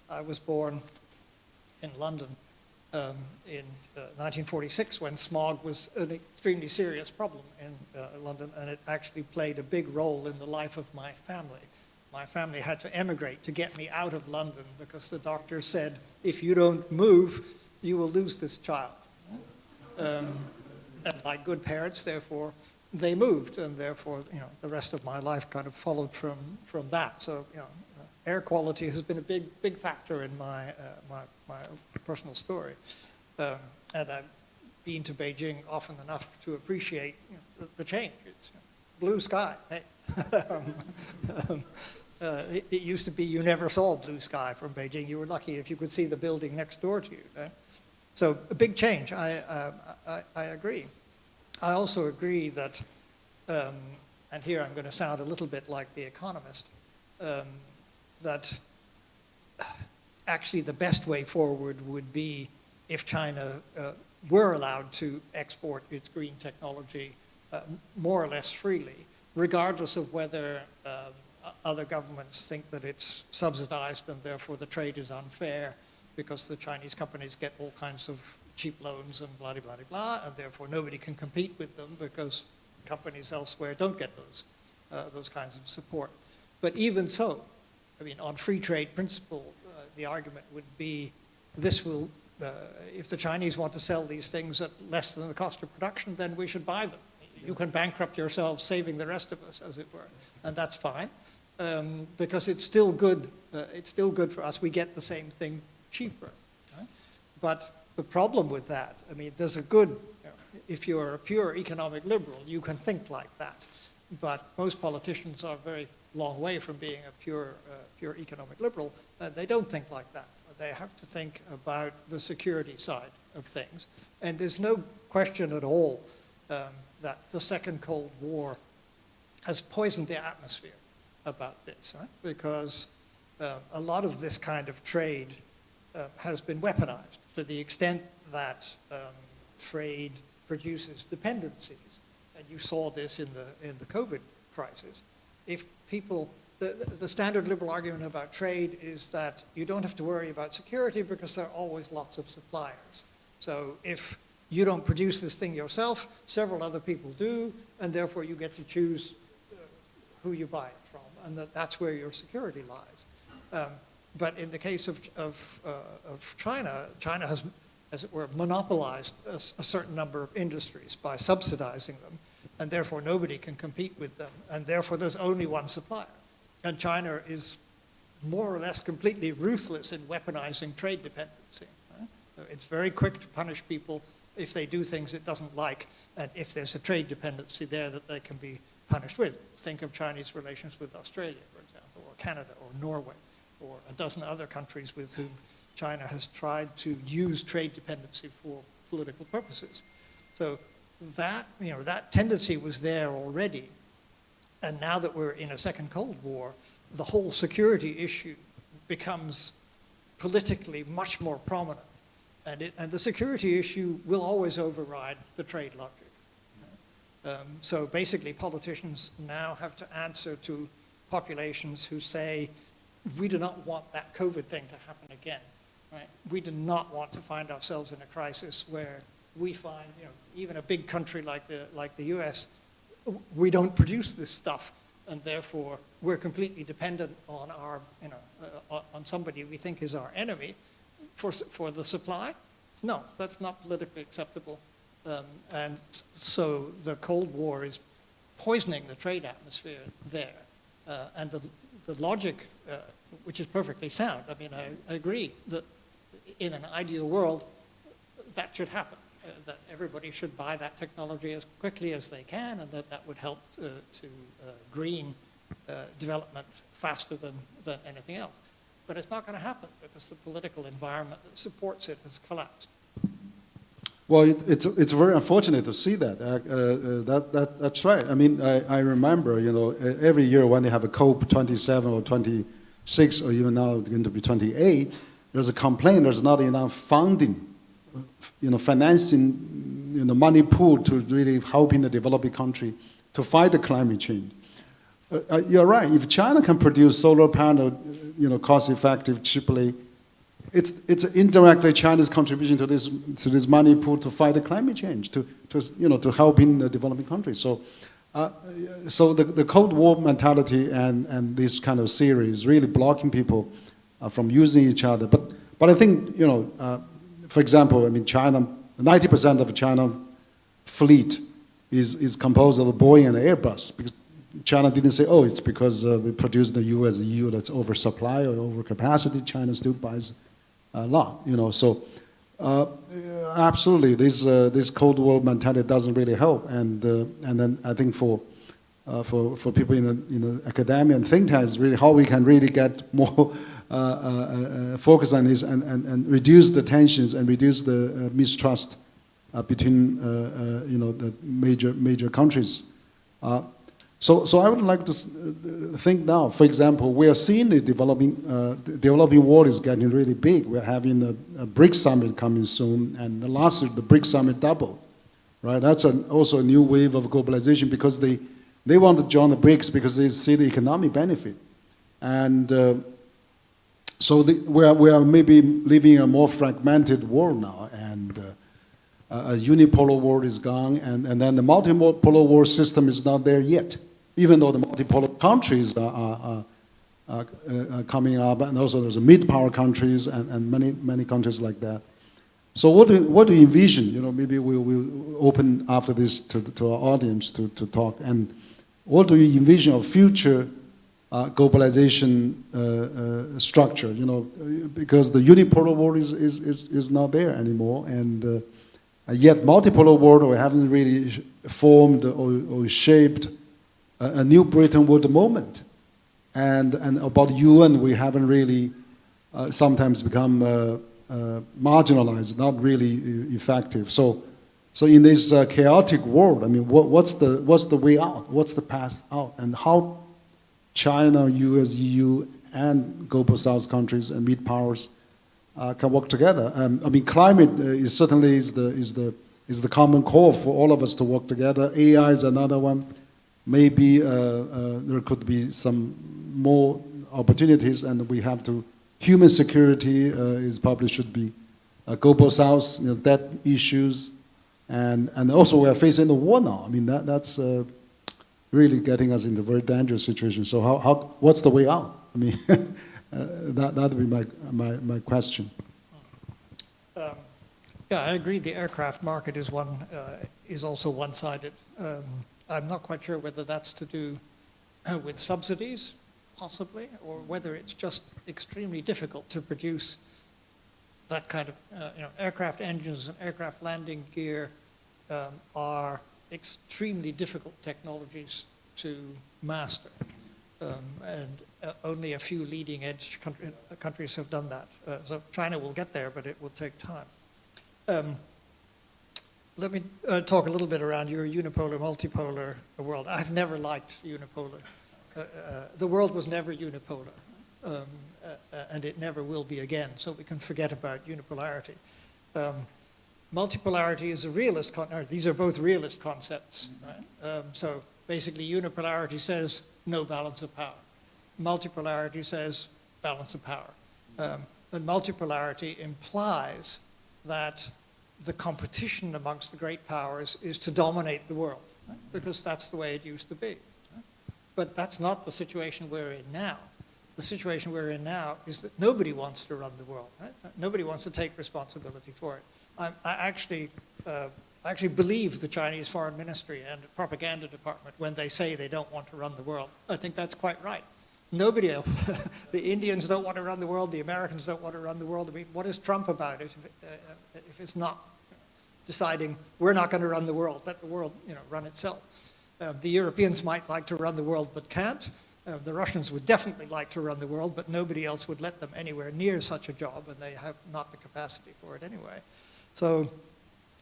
I was born in London in 1946, when smog was an extremely serious problem in London, and it actually played a big role in the life of my family. My family had to emigrate to get me out of London because the doctor said, if you don't move, you will lose this child. And like good parents, therefore, they moved, and therefore, the rest of my life kind of followed from that. So, air quality has been a big factor in my personal story. And been to Beijing often enough to appreciate the change. It's blue sky. Hey. It used to be you never saw blue sky from Beijing. You were lucky if you could see the building next door to you. Right? So a big change. I agree. I also agree that, and here I'm going to sound a little bit like The Economist, that actually the best way forward would be if China were allowed to export its green technology more or less freely, regardless of whether other governments think that it's subsidized and therefore the trade is unfair because the Chinese companies get all kinds of cheap loans and blah, blah, blah, blah, and therefore nobody can compete with them because companies elsewhere don't get those kinds of support. But even so, I mean, on free trade principle, the argument would be this will, if the Chinese want to sell these things at less than the cost of production, then we should buy them. You can bankrupt yourselves, saving the rest of us, as it were, and that's fine, because it's still good. It's still good for us. We get the same thing cheaper. Right? But the problem with that, I mean, there's a good. If you're a pure economic liberal, you can think like that. But most politicians are a very long way from being a pure economic liberal. They don't think like that. They have to think about the security side of things. And there's no question at all that the Second Cold War has poisoned the atmosphere about this, right? Because a lot of this kind of trade has been weaponized to the extent that trade produces dependencies. And you saw this in the COVID crisis. If people, the standard liberal argument about trade is that you don't have to worry about security because there are always lots of suppliers. So if you don't produce this thing yourself, several other people do, and therefore you get to choose who you buy it from, and that's where your security lies. But in the case of China, China has, as it were, monopolized a certain number of industries by subsidizing them, and therefore nobody can compete with them, and therefore there's only one supplier. And China is more or less completely ruthless in weaponizing trade dependency. Right? It's very quick to punish people if they do things it doesn't like, and if there's a trade dependency there that they can be punished with. Think of Chinese relations with Australia, for example, or Canada, or Norway, or a dozen other countries with whom China has tried to use trade dependency for political purposes. So that, that tendency was there already. And now that we're in a second Cold War, the whole security issue becomes politically much more prominent. And the security issue will always override the trade logic. So basically, politicians now have to answer to populations who say, we do not want that COVID thing to happen again. Right? We do not want to find ourselves in a crisis where we find, even a big country like the US, we don't produce this stuff, and therefore we're completely dependent on our, on somebody we think is our enemy for the supply. No, that's not politically acceptable. And so the Cold War is poisoning the trade atmosphere there. And the logic, which is perfectly sound, I mean, I agree that in an ideal world, that should happen. That everybody should buy that technology as quickly as they can, and that would help to green development faster than anything else. But it's not going to happen because the political environment that supports it has collapsed. Well, it's very unfortunate to see that. That's right. I mean, I remember, every year when they have a COP 27 or 26, or even now going to be 28, there's a complaint there's not enough funding, financing, money pool to really helping the developing country to fight the climate change. You're right. If China can produce solar panel, cost-effective, cheaply, it's indirectly China's contribution to this money pool to fight the climate change, to helping the developing countries. So, the Cold War mentality and this kind of series really blocking people from using each other. But I think for example, I mean, China, 90% of China fleet is composed of Boeing and Airbus, because China didn't say, oh, it's because we produce the US and EU that's oversupply or overcapacity. China still buys a lot, So Absolutely, this Cold War mentality doesn't really help, and then I think for people in academia and think tanks, really how we can really get more focus on this and reduce the tensions and reduce the mistrust between the major countries. So I would like to think now. For example, we are seeing the developing world is getting really big. We're having a BRICS summit coming soon, and the last year the BRICS summit doubled, right? That's also a new wave of globalization because they want to join the BRICS because they see the economic benefit, and so we are maybe living in a more fragmented world now, and a unipolar world is gone, and then the multipolar world system is not there yet, even though the multipolar countries are coming up, and also there's mid-power countries and many countries like that. So what do you envision? Maybe we'll open after this to our audience to talk. And what do you envision of future globalization structure? Because the unipolar world is not there anymore, and yet multipolar world we haven't really formed or shaped a new Bretton Woods moment, and about UN we haven't really sometimes become marginalized, not really effective. So in this chaotic world, I mean, what's the way out? What's the path out? And how China, US, EU, and global South countries and mid powers can work together? I mean, climate is certainly the common core for all of us to work together. AI is another one. Maybe there could be some more opportunities, and we have to. Human security is probably should be global South, debt issues, and also we are facing the war now. I mean that's really getting us into a very dangerous situation. So what's the way out? I mean that would be my question. Yeah, I agree. The aircraft market is also one-sided. I'm not quite sure whether that's to do with subsidies, possibly, or whether it's just extremely difficult to produce that kind of, aircraft engines and aircraft landing gear are extremely difficult technologies to master, and only a few leading-edge countries have done that. So China will get there, but it will take time. Let me talk a little bit around your unipolar, multipolar world. I've never liked unipolar. The world was never unipolar, and it never will be again, so we can forget about unipolarity. Multipolarity is a realist concept. These are both realist concepts, right? So basically unipolarity says no balance of power. Multipolarity says balance of power. And multipolarity implies that the competition amongst the great powers is to dominate the world, right? Because that's the way it used to be. Right? But that's not the situation we're in now. The situation we're in now is that nobody wants to run the world. Right? Nobody wants to take responsibility for it. I actually believe the Chinese Foreign Ministry and the propaganda department when they say they don't want to run the world. I think that's quite right. Nobody else. The Indians don't want to run the world. The Americans don't want to run the world. I mean, what is Trump about if it's not deciding we're not going to run the world, let the world run itself? The Europeans might like to run the world but can't. The Russians would definitely like to run the world, but nobody else would let them anywhere near such a job, and they have not the capacity for it anyway. So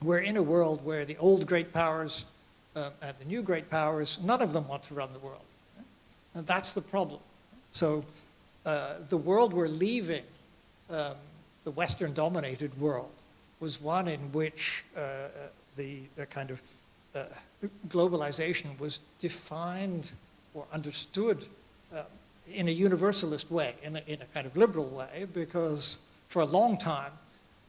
we're in a world where the old great powers and the new great powers, none of them want to run the world. Right? And that's the problem. So the world we're leaving, the Western-dominated world, was one in which the kind of globalization was defined or understood in a universalist way, in a kind of liberal way, because for a long time,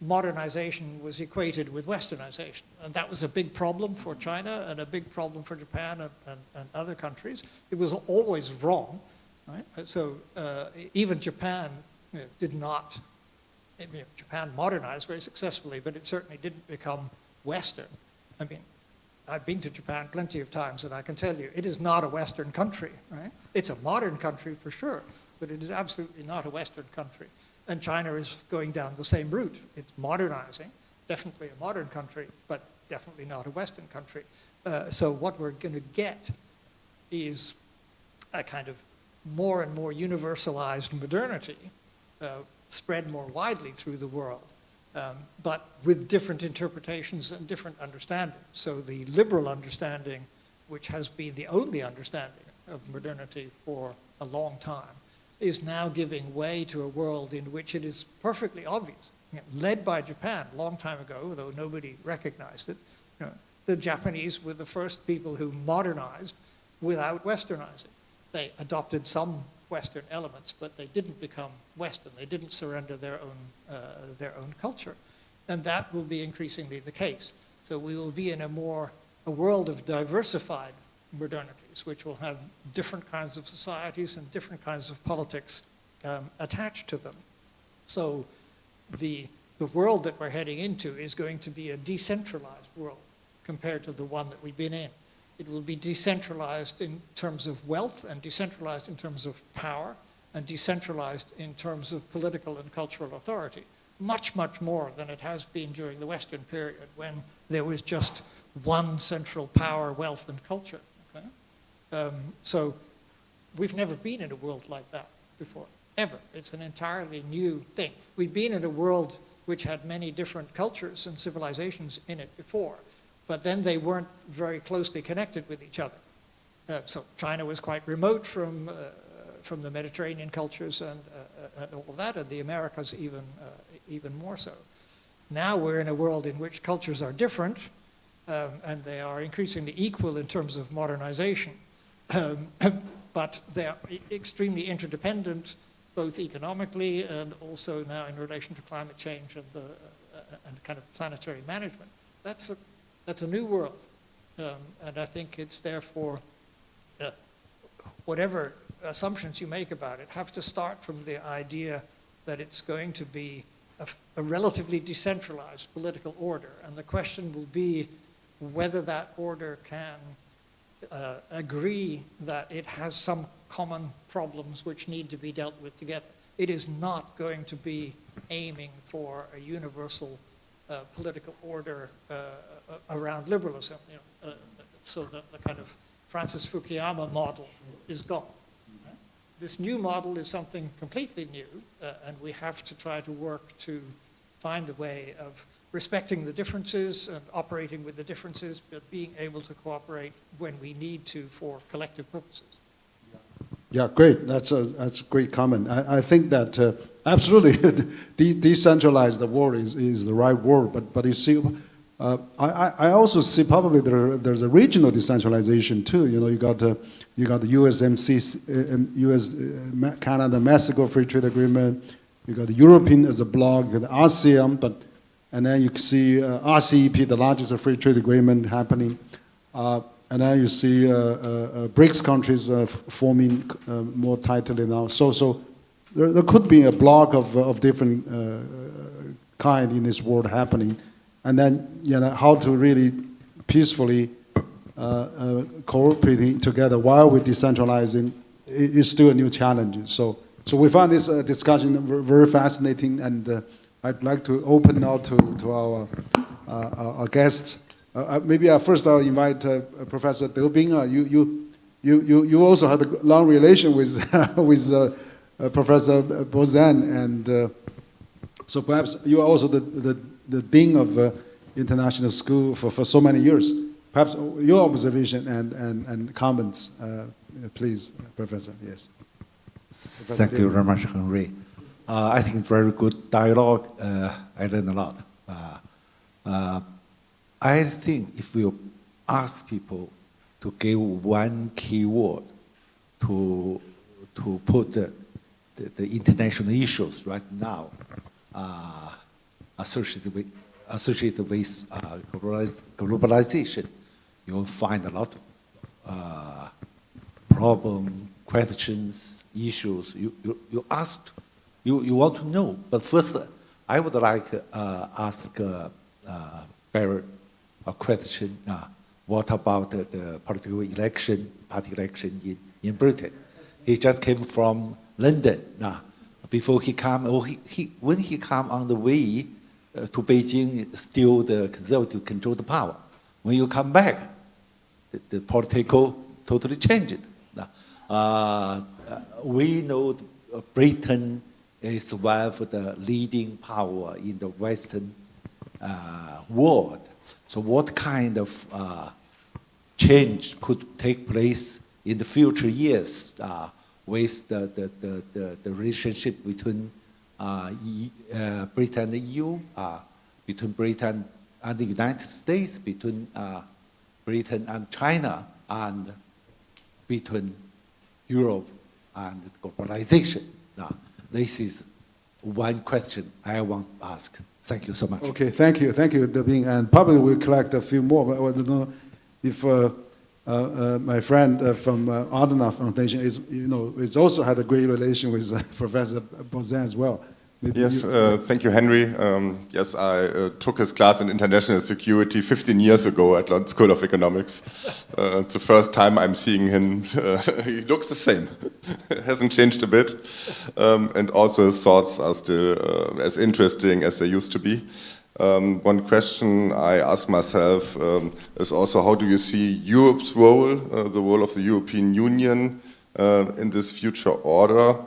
modernization was equated with westernization. And that was a big problem for China and a big problem for Japan and other countries. It was always wrong, right? So even Japan did not, Japan modernized very successfully, but it certainly didn't become Western. I mean, I've been to Japan plenty of times, and I can tell you, it is not a Western country, right? It's a modern country for sure, but it is absolutely not a Western country. And China is going down the same route. It's modernizing, definitely a modern country, but definitely not a Western country. So what we're going to get is a kind of more and more universalized modernity spread more widely through the world, but with different interpretations and different understandings. So the liberal understanding, which has been the only understanding of modernity for a long time, is now giving way to a world in which it is perfectly obvious, led by Japan a long time ago, though nobody recognized it. The Japanese were the first people who modernized without westernizing. They adopted some Western elements, but they didn't become Western. They didn't surrender their own culture. And that will be increasingly the case. So we will be in a world of diversified modernities, which will have different kinds of societies and different kinds of politics attached to them. So the world that we're heading into is going to be a decentralized world compared to the one that we've been in. It will be decentralized in terms of wealth and decentralized in terms of power and decentralized in terms of political and cultural authority, much, much more than it has been during the Western period when there was just one central power, wealth, and culture. Okay? So we've never been in a world like that before, ever. It's an entirely new thing. We've been in a world which had many different cultures and civilizations in it before, but then they weren't very closely connected with each other. So China was quite remote from the Mediterranean cultures and all of that, and the Americas even more so. Now we're in a world in which cultures are different, and they are increasingly equal in terms of modernization, but they are extremely interdependent, both economically and also now in relation to climate change and kind of planetary management. That's a new world, and I think it's therefore, whatever assumptions you make about it, have to start from the idea that it's going to be a relatively decentralized political order, and the question will be whether that order can agree that it has some common problems which need to be dealt with together. It is not going to be aiming for a universal political order around liberalism. So the kind of Francis Fukuyama model is gone. This new model is something completely new, and we have to try to work to find a way of respecting the differences and operating with the differences, but being able to cooperate when we need to for collective purposes. Yeah, great. That's a great comment. I think that absolutely decentralized the word is the right word, but you see, I also see probably there's a regional decentralization too. You got the USMC, US, Canada, Mexico Free Trade Agreement. You got the European as a bloc, you got the ASEAN, and then you can see RCEP, the largest free trade agreement happening. And then you see BRICS countries forming more tightly now. So there could be a block of different kind in this world happening. And then how to really peacefully cooperating together while we're decentralizing is still a new challenge. So we find this discussion very fascinating, and I'd like to open now to our guests. Maybe first I'll invite Professor De Bing. You also had a long relation with Professor Buzan, and so perhaps you are also the dean of international school for so many years. Perhaps your observation and comments, please, Professor. Yes. Thank you very much, Henry. I think it's very good dialogue. I learned a lot. I think if we ask people to give one keyword to put the international issues right now associated with globalization, you will find a lot of problem, questions, issues you asked, you want to know. But first, I would like ask Barry a question. What about the party election in Britain? He just came from London before he come, or when he come on the way to Beijing, still the conservative control the power. When you come back, the political totally changed. We know Britain is one of the leading power in the Western world. So what kind of change could take place in the future years with the relationship between Britain and the EU, between Britain and the United States, between Britain and China, and between Europe and globalization? This is one question I want to ask. Thank you so much. Okay, thank you, Debing. And probably we'll collect a few more, but I don't know if my friend from Adana Foundation is also had a great relation with Professor Buzan as well. Maybe yes, thank you, Henry. Yes, I took his class in international security 15 years ago at London School of Economics. It's the first time I'm seeing him. He looks the same. Hasn't changed a bit. And also his thoughts are still as interesting as they used to be. One question I ask myself is also, how do you see Europe's role, the role of the European Union in this future order?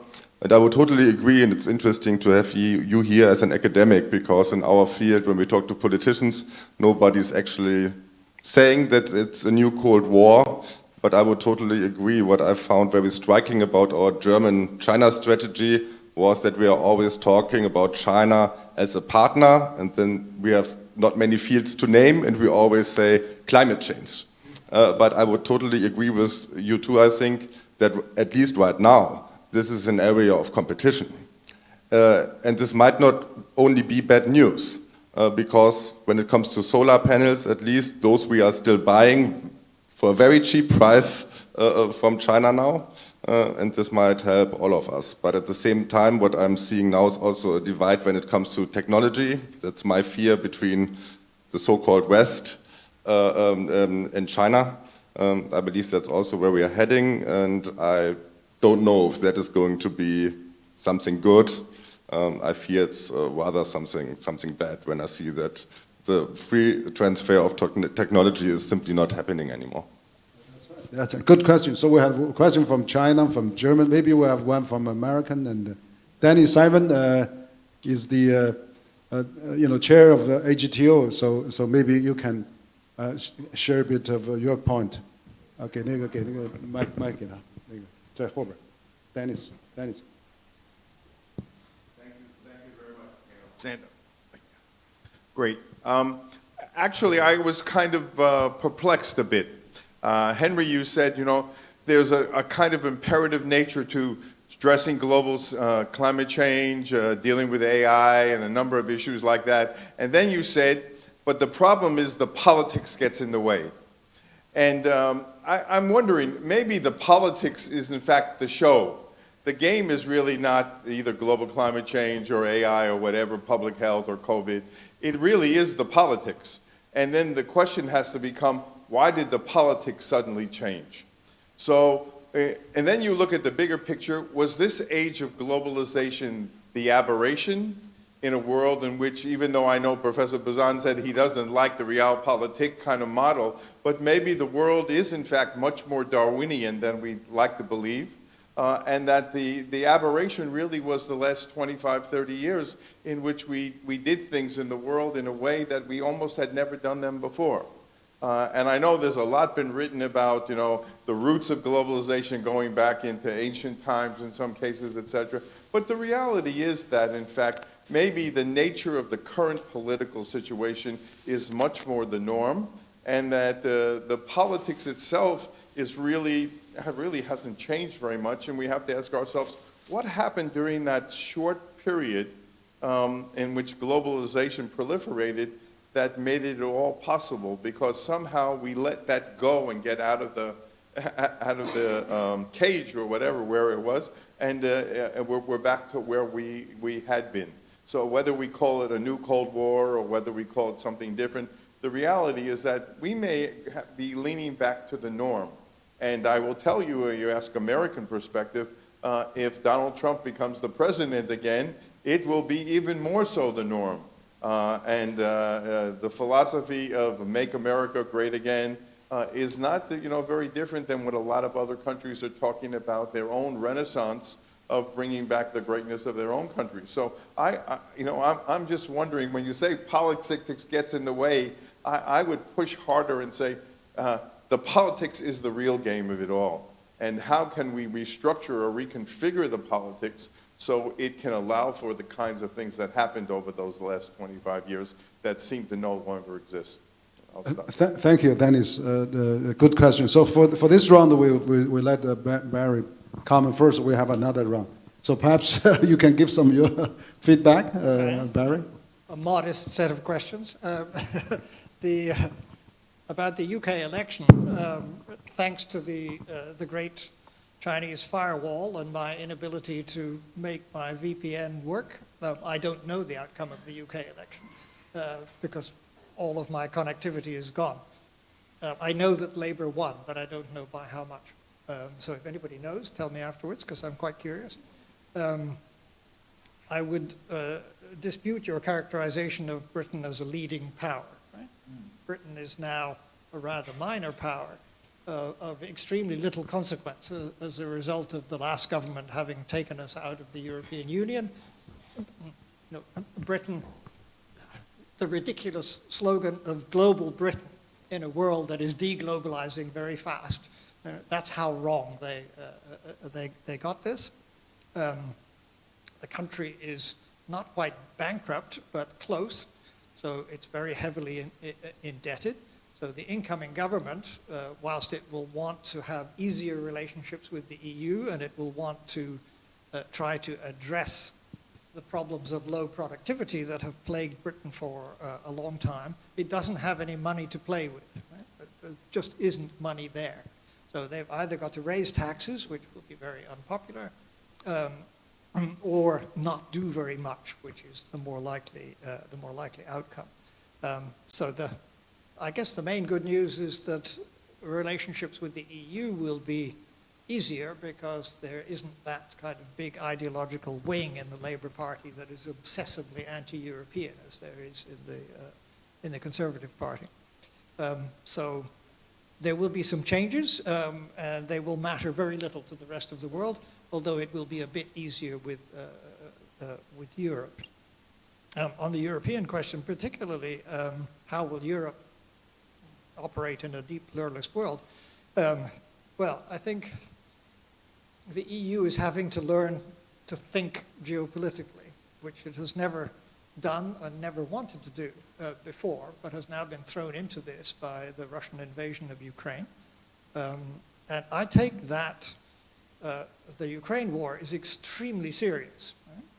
And I would totally agree, and it's interesting to have you here as an academic, because in our field, when we talk to politicians, nobody's actually saying that it's a new Cold War. But I would totally agree. What I found very striking about our German China strategy was that we are always talking about China as a partner, and then we have not many fields to name, and we always say climate change. But I would totally agree with you too, I think, that at least right now, this is an area of competition. And this might not only be bad news, because when it comes to solar panels, at least those we are still buying for a very cheap price from China now, and this might help all of us. But at the same time, what I'm seeing now is also a divide when it comes to technology. That's my fear between the so-called West and China. I believe that's also where we are heading, and I don't know if that is going to be something good. I fear it's rather something bad when I see that the free transfer of technology is simply not happening anymore. That's a good question. So we have a question from China, from German. Maybe we have one from American. And Danny Simon is the chair of the AGTO. So maybe you can share a bit of your point. Okay, 那个麦给他，那个在后边。Dennis. Thank you very much. Stand up. Great. Actually, I was kind of perplexed a bit. Henry, you said, there's a kind of imperative nature to addressing global climate change, dealing with AI, and a number of issues like that. And then you said, but the problem is the politics gets in the way. And I'm wondering, maybe the politics is in fact the show. The game is really not either global climate change or AI or whatever, public health or COVID. It really is the politics. And then the question has to become, why did the politics suddenly change? So, and then you look at the bigger picture, was this age of globalization the aberration in a world in which, even though I know Professor Buzan said he doesn't like the realpolitik kind of model, but maybe the world is in fact much more Darwinian than we like to believe, and that the aberration really was the last 25, 30 years in which we did things in the world in a way that we almost had never done them before. And I know there's a lot been written about, the roots of globalization going back into ancient times in some cases, etc. But the reality is that, in fact, maybe the nature of the current political situation is much more the norm, and that the politics itself is really hasn't changed very much, and we have to ask ourselves, what happened during that short period in which globalization proliferated that made it all possible? Because somehow we let that go and get out of the cage or whatever, where it was, and we're back to where we had been. So whether we call it a new Cold War or whether we call it something different, the reality is that we may be leaning back to the norm. And I will tell you, you ask American perspective, if Donald Trump becomes the president again, it will be even more so the norm. The philosophy of make America great again is not, very different than what a lot of other countries are talking about, their own renaissance of bringing back the greatness of their own country. So I'm just wondering, when you say politics gets in the way, I would push harder and say the politics is the real game of it all. And how can we restructure or reconfigure the politics so it can allow for the kinds of things that happened over those last 25 years that seem to no longer exist? I'll stop. Thank you, Dennis. The good question. So for this round, we let Barry comment first. We have another round. So perhaps you can give some your feedback, Barry. A modest set of questions. About the UK election, thanks to the great Chinese firewall and my inability to make my VPN work, I don't know the outcome of the UK election because all of my connectivity is gone. I know that Labour won, but I don't know by how much. So if anybody knows, tell me afterwards, because I'm quite curious. I would dispute your characterization of Britain as a leading power. Right? Britain is now a rather minor power of extremely little consequence as a result of the last government having taken us out of the European Union. Britain, the ridiculous slogan of global Britain in a world that is deglobalizing very fast. That's how wrong they got this. The country is not quite bankrupt, but close. So it's very heavily indebted. So the incoming government, whilst it will want to have easier relationships with the EU and it will want to try to address the problems of low productivity that have plagued Britain for a long time, it doesn't have any money to play with. Right? There just isn't money there. So they've either got to raise taxes, which will be very unpopular, or not do very much, which is the more likely outcome. I guess the main good news is that relationships with the EU will be easier because there isn't that kind of big ideological wing in the Labour Party that is obsessively anti-European as there is in the Conservative Party. So there will be some changes, and they will matter very little to the rest of the world, although it will be a bit easier with Europe. On the European question particularly, how will Europe operate in a deep pluralist world? Well, I think the EU is having to learn to think geopolitically, which it has never done and never wanted to do before, but has now been thrown into this by the Russian invasion of Ukraine. And I take that the Ukraine war is extremely serious.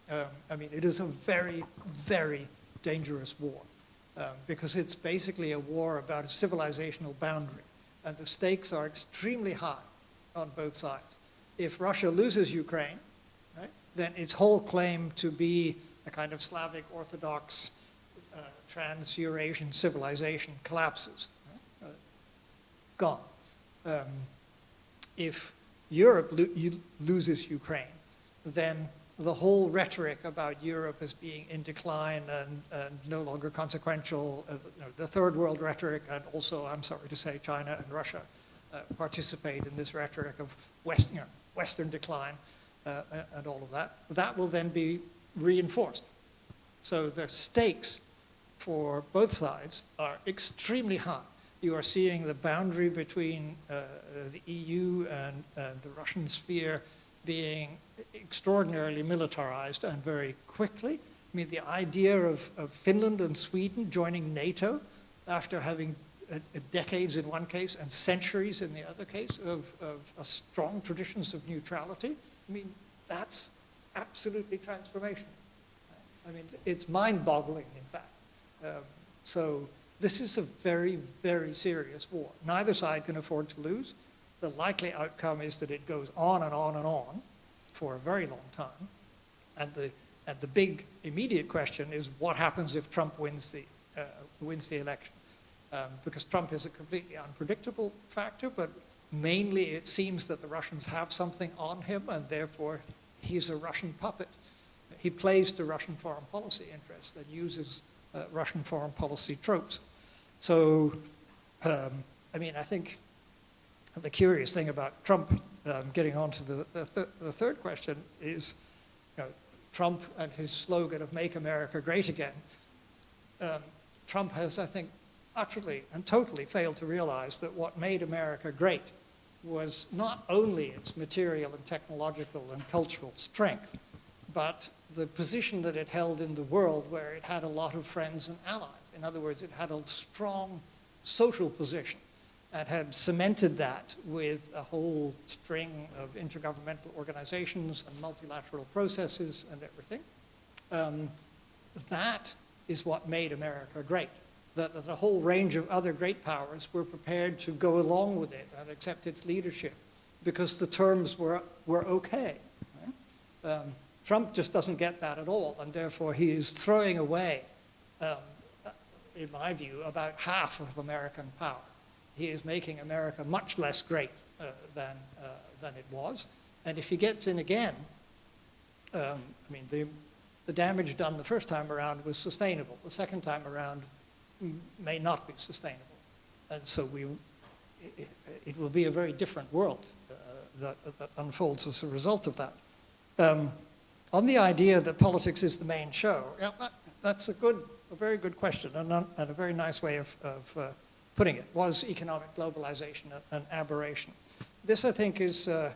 Right? I mean, it is a very, very dangerous war because it's basically a war about a civilizational boundary, and the stakes are extremely high on both sides. If Russia loses Ukraine, right, then its whole claim to be a kind of Slavic Orthodox trans-Eurasian civilization collapses. Right? Gone. If Europe loses Ukraine, then the whole rhetoric about Europe as being in decline and no longer consequential, the third world rhetoric, and also, I'm sorry to say, China and Russia participate in this rhetoric of Western decline and all of that, that will then be reinforced. So the stakes for both sides are extremely high. You are seeing the boundary between the EU and the Russian sphere being extraordinarily militarized and very quickly. I mean, the idea of Finland and Sweden joining NATO after having decades in one case and centuries in the other case of strong traditions of neutrality, I mean, that's absolutely transformational. I mean, it's mind-boggling, in fact. So this is a very, very serious war. Neither side can afford to lose. The likely outcome is that it goes on and on and on for a very long time. And the big immediate question is what happens if Trump wins the election? Because Trump is a completely unpredictable factor, but mainly it seems that the Russians have something on him, and therefore he's a Russian puppet. He plays to Russian foreign policy interests and uses Russian foreign policy tropes. So, I mean, I think the curious thing about Trump, getting on to the third question, is, you know, Trump and his slogan of "Make America Great Again." Trump has, I think, utterly and totally failed to realize that what made America great was not only its material and technological and cultural strength, but the position that it held in the world, where it had a lot of friends and allies. In other words, it had a strong social position and had cemented that with a whole string of intergovernmental organizations and multilateral processes and everything. That is what made America great. That a whole range of other great powers were prepared to go along with it and accept its leadership because the terms were okay. Right? Trump just doesn't get that at all, and therefore he is throwing away, in my view, about half of American power. He is making America much less great than it was, and if he gets in again, I mean, the damage done the first time around was sustainable. The second time around may not be sustainable, and so it will be a very different world that unfolds as a result of that. On the idea that politics is the main show, yeah, that's a very good question and a very nice way of putting it. Was economic globalization an aberration? This, I think, is a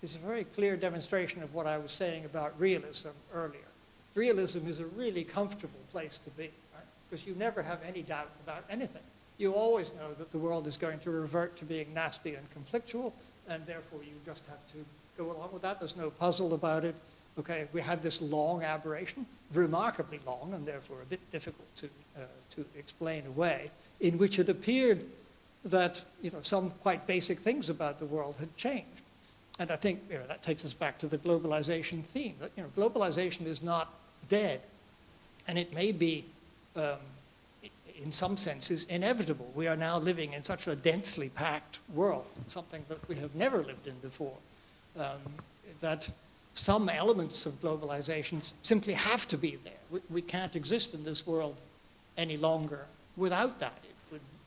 very clear demonstration of what I was saying about realism earlier. Realism is a really comfortable place to be, right? Because you never have any doubt about anything. You always know that the world is going to revert to being nasty and conflictual, and therefore you just have to go along with that. There's no puzzle about it. Okay, we had this long aberration, remarkably long, and therefore a bit difficult to explain away, in which it appeared that, you know, some quite basic things about the world had changed. And I think, you know, that takes us back to the globalization theme, that, you know, globalization is not dead, and it may be, in some senses, inevitable. We are now living in such a densely packed world, something that we have never lived in before, that some elements of globalization simply have to be there. We can't exist in this world any longer without that.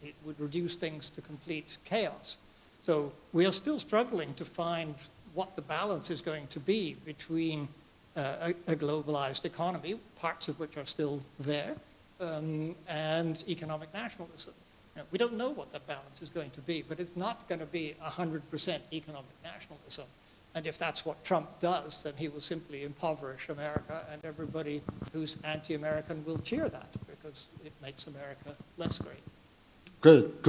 It would reduce things to complete chaos. So we are still struggling to find what the balance is going to be between a globalized economy, parts of which are still there, and economic nationalism. You know, we don't know what that balance is going to be, but it's not going to be 100% economic nationalism. And if that's what Trump does, then he will simply impoverish America, and everybody who's anti-American will cheer that because it makes America less great. Good.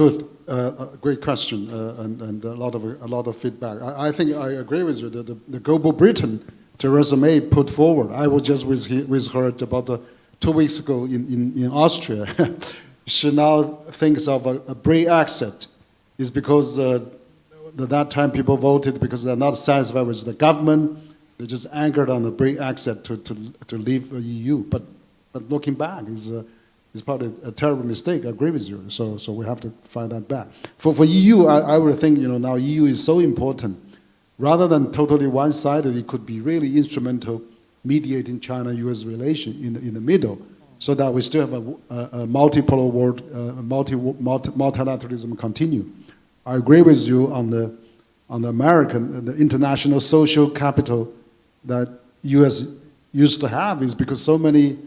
Great question, and a lot of feedback. I think I agree with you. The Global Britain, Theresa May put forward. I was just with her about 2 weeks ago in Austria. She now thinks of a Brexit. Is because at that time people voted because they're not satisfied with the government. They just anchored on the Brexit to leave the EU. But looking back is probably a terrible mistake. I agree with you. So we have to find that back. For EU, I would think, you know, now EU is so important. Rather than totally one-sided, it could be really instrumental mediating China-US relation in the middle, so that we still have a multipolar world, multilateralism continue. I agree with you on the American, the international social capital that US used to have is because so many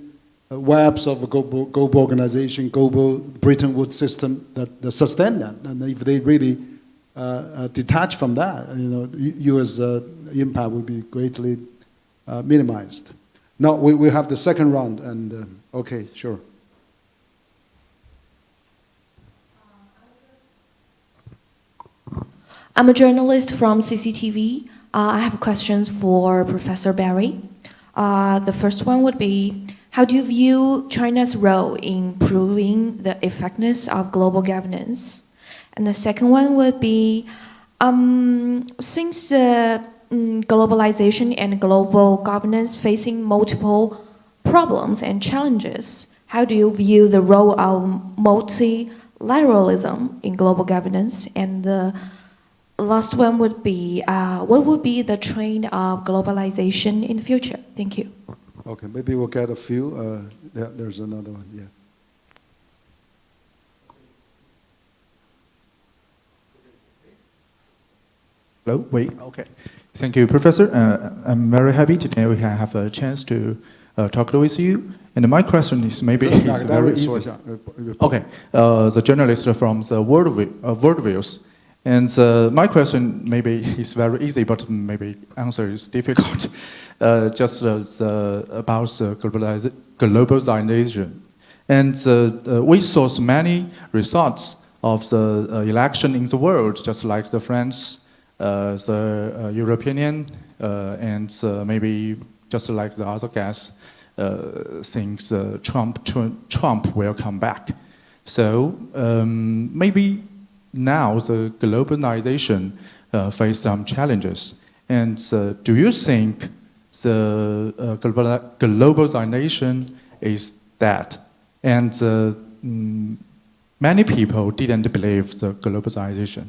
webs of a global organization, global Bretton Woods system that sustain that. And if they really detach from that, you know, US impact will be greatly minimized. Now we have the second round, and okay, sure. I'm a journalist from CCTV. I have questions for Professor Barry. The first one would be, how do you view China's role in improving the effectiveness of global governance? And the second one would be, since globalization and global governance facing multiple problems and challenges, how do you view the role of multilateralism in global governance and the last one would be, what would be the trend of globalization in the future? Thank you. Okay, maybe we'll get a few. Yeah, there's another one, yeah. Hello, wait, okay. Thank you, Professor. I'm very happy today we can have a chance to talk with you. And my question is maybe it's very easy. Okay, the journalist from the Worldviews. And my question maybe is very easy, but maybe answer is difficult. Just about the globalization. And we saw many results of the election in the world, just like the France, the European, and maybe just like the other guys, thinks Trump will come back. So maybe now the globalization face some challenges. And do you think the globalization is dead? And many people didn't believe the globalization.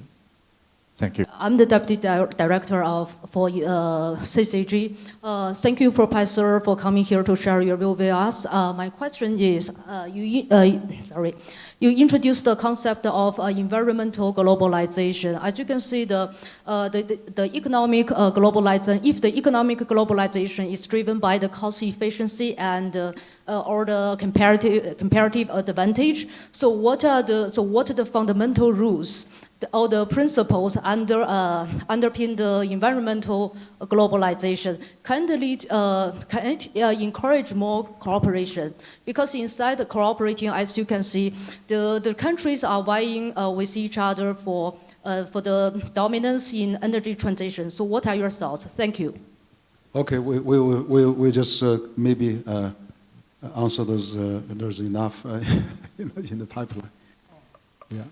Thank you. I'm the Deputy Director for CCG. Thank you, Professor, for coming here to share your view with us. My question is, you introduced the concept of environmental globalization. As you can see, the economic globalization, if the economic globalization is driven by the cost efficiency and or the comparative advantage, so what are the fundamental rules or the principles underpin the environmental globalization? Can it encourage more cooperation? Because inside the cooperating, as you can see, the countries are vying with each other for the dominance in energy transition. So what are your thoughts? Thank you. Okay, we just maybe answer those. There's enough in the pipeline. Yeah.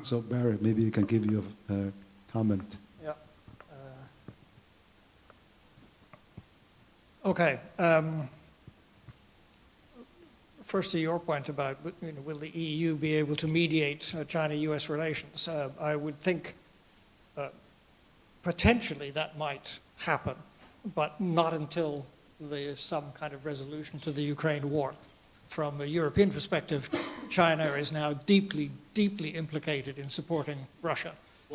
So Barry, maybe you can give your comment. Yeah. Okay. First, to your point about will the EU be able to mediate China-US relations? I would think potentially that might happen, but not until there's some kind of resolution to the Ukraine war. From a European perspective, China is now deeply, deeply implicated in supporting Russia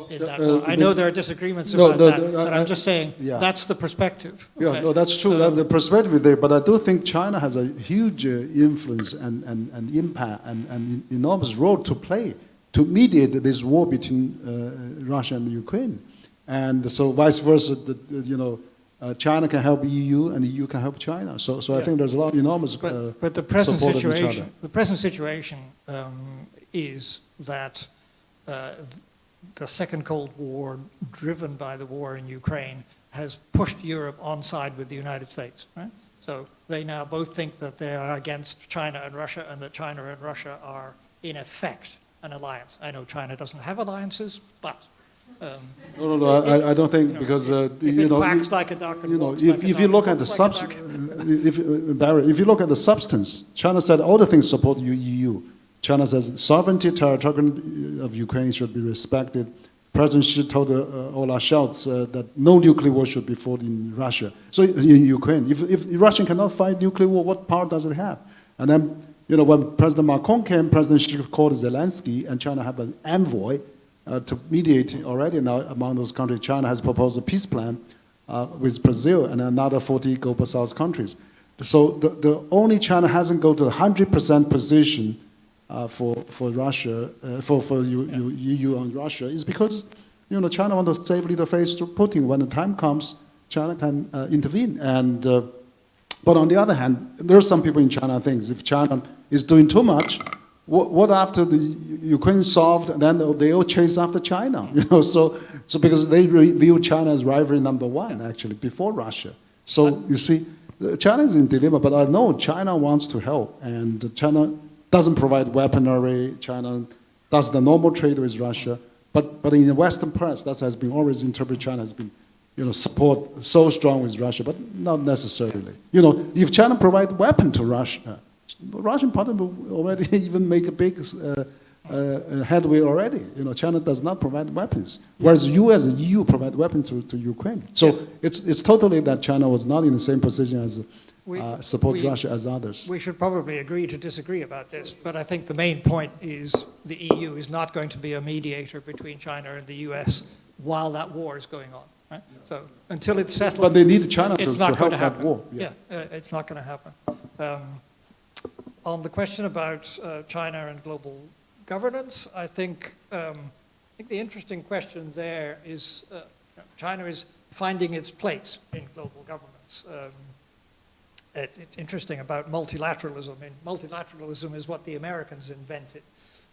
in that war. I know there are disagreements about that, but I'm just saying that's the perspective. Yeah, okay? No, that's true. The perspective is there, but I do think China has a huge influence and impact and enormous role to play to mediate this war between Russia and Ukraine. And so vice versa, China can help EU and EU can help China. So I think there's a lot of enormous but the present situation, is that the Second Cold War, driven by the war in Ukraine, has pushed Europe on side with the United States. Right? So they now both think that they are against China and Russia, and that China and Russia are in effect an alliance. I know China doesn't have alliances, but. No, I don't think because like a duck if you look at the substance, Barry, if you look at the substance, China said all the things support EU. China says sovereignty, territory of Ukraine should be respected. President Xi told Olaf Scholz that no nuclear war should be fought in Russia. So in Ukraine, if Russia cannot fight nuclear war, what power does it have? And then when President Macron came, President Xi called Zelensky, and China have an envoy. To mediate already now among those countries. China has proposed a peace plan with Brazil and another 40 Global South countries. So the only China hasn't go to the 100% position for Russia, for EU on Russia is because China wants to safely the face to Putin. When the time comes, China can intervene. And but on the other hand, there are some people in China think if China is doing too much, what after the Ukraine solved, then they all chase after China, So because they view China as rivalry number one, actually, before Russia. So you see, China is in dilemma. But I know China wants to help, and China doesn't provide weaponry. China does the normal trade with Russia. But in the Western press, that has been always interpreted. China has been, support so strong with Russia, but not necessarily. If China provide weapon to Russia. Russian parliament will already even make a big headway already. You know, China does not provide weapons, whereas U.S. and EU provide weapons to Ukraine. So it's totally that China was not in the same position as support Russia as others. We should probably agree to disagree about this, but I think the main point is the EU is not going to be a mediator between China and the US while that war is going on. Right? So until it's settled, But they need China to not help going to that happen. war. Yeah, it's not going to happen. On the question about China and global governance, I think the interesting question there is China is finding its place in global governance. It's interesting about multilateralism. I mean, multilateralism is what the Americans invented,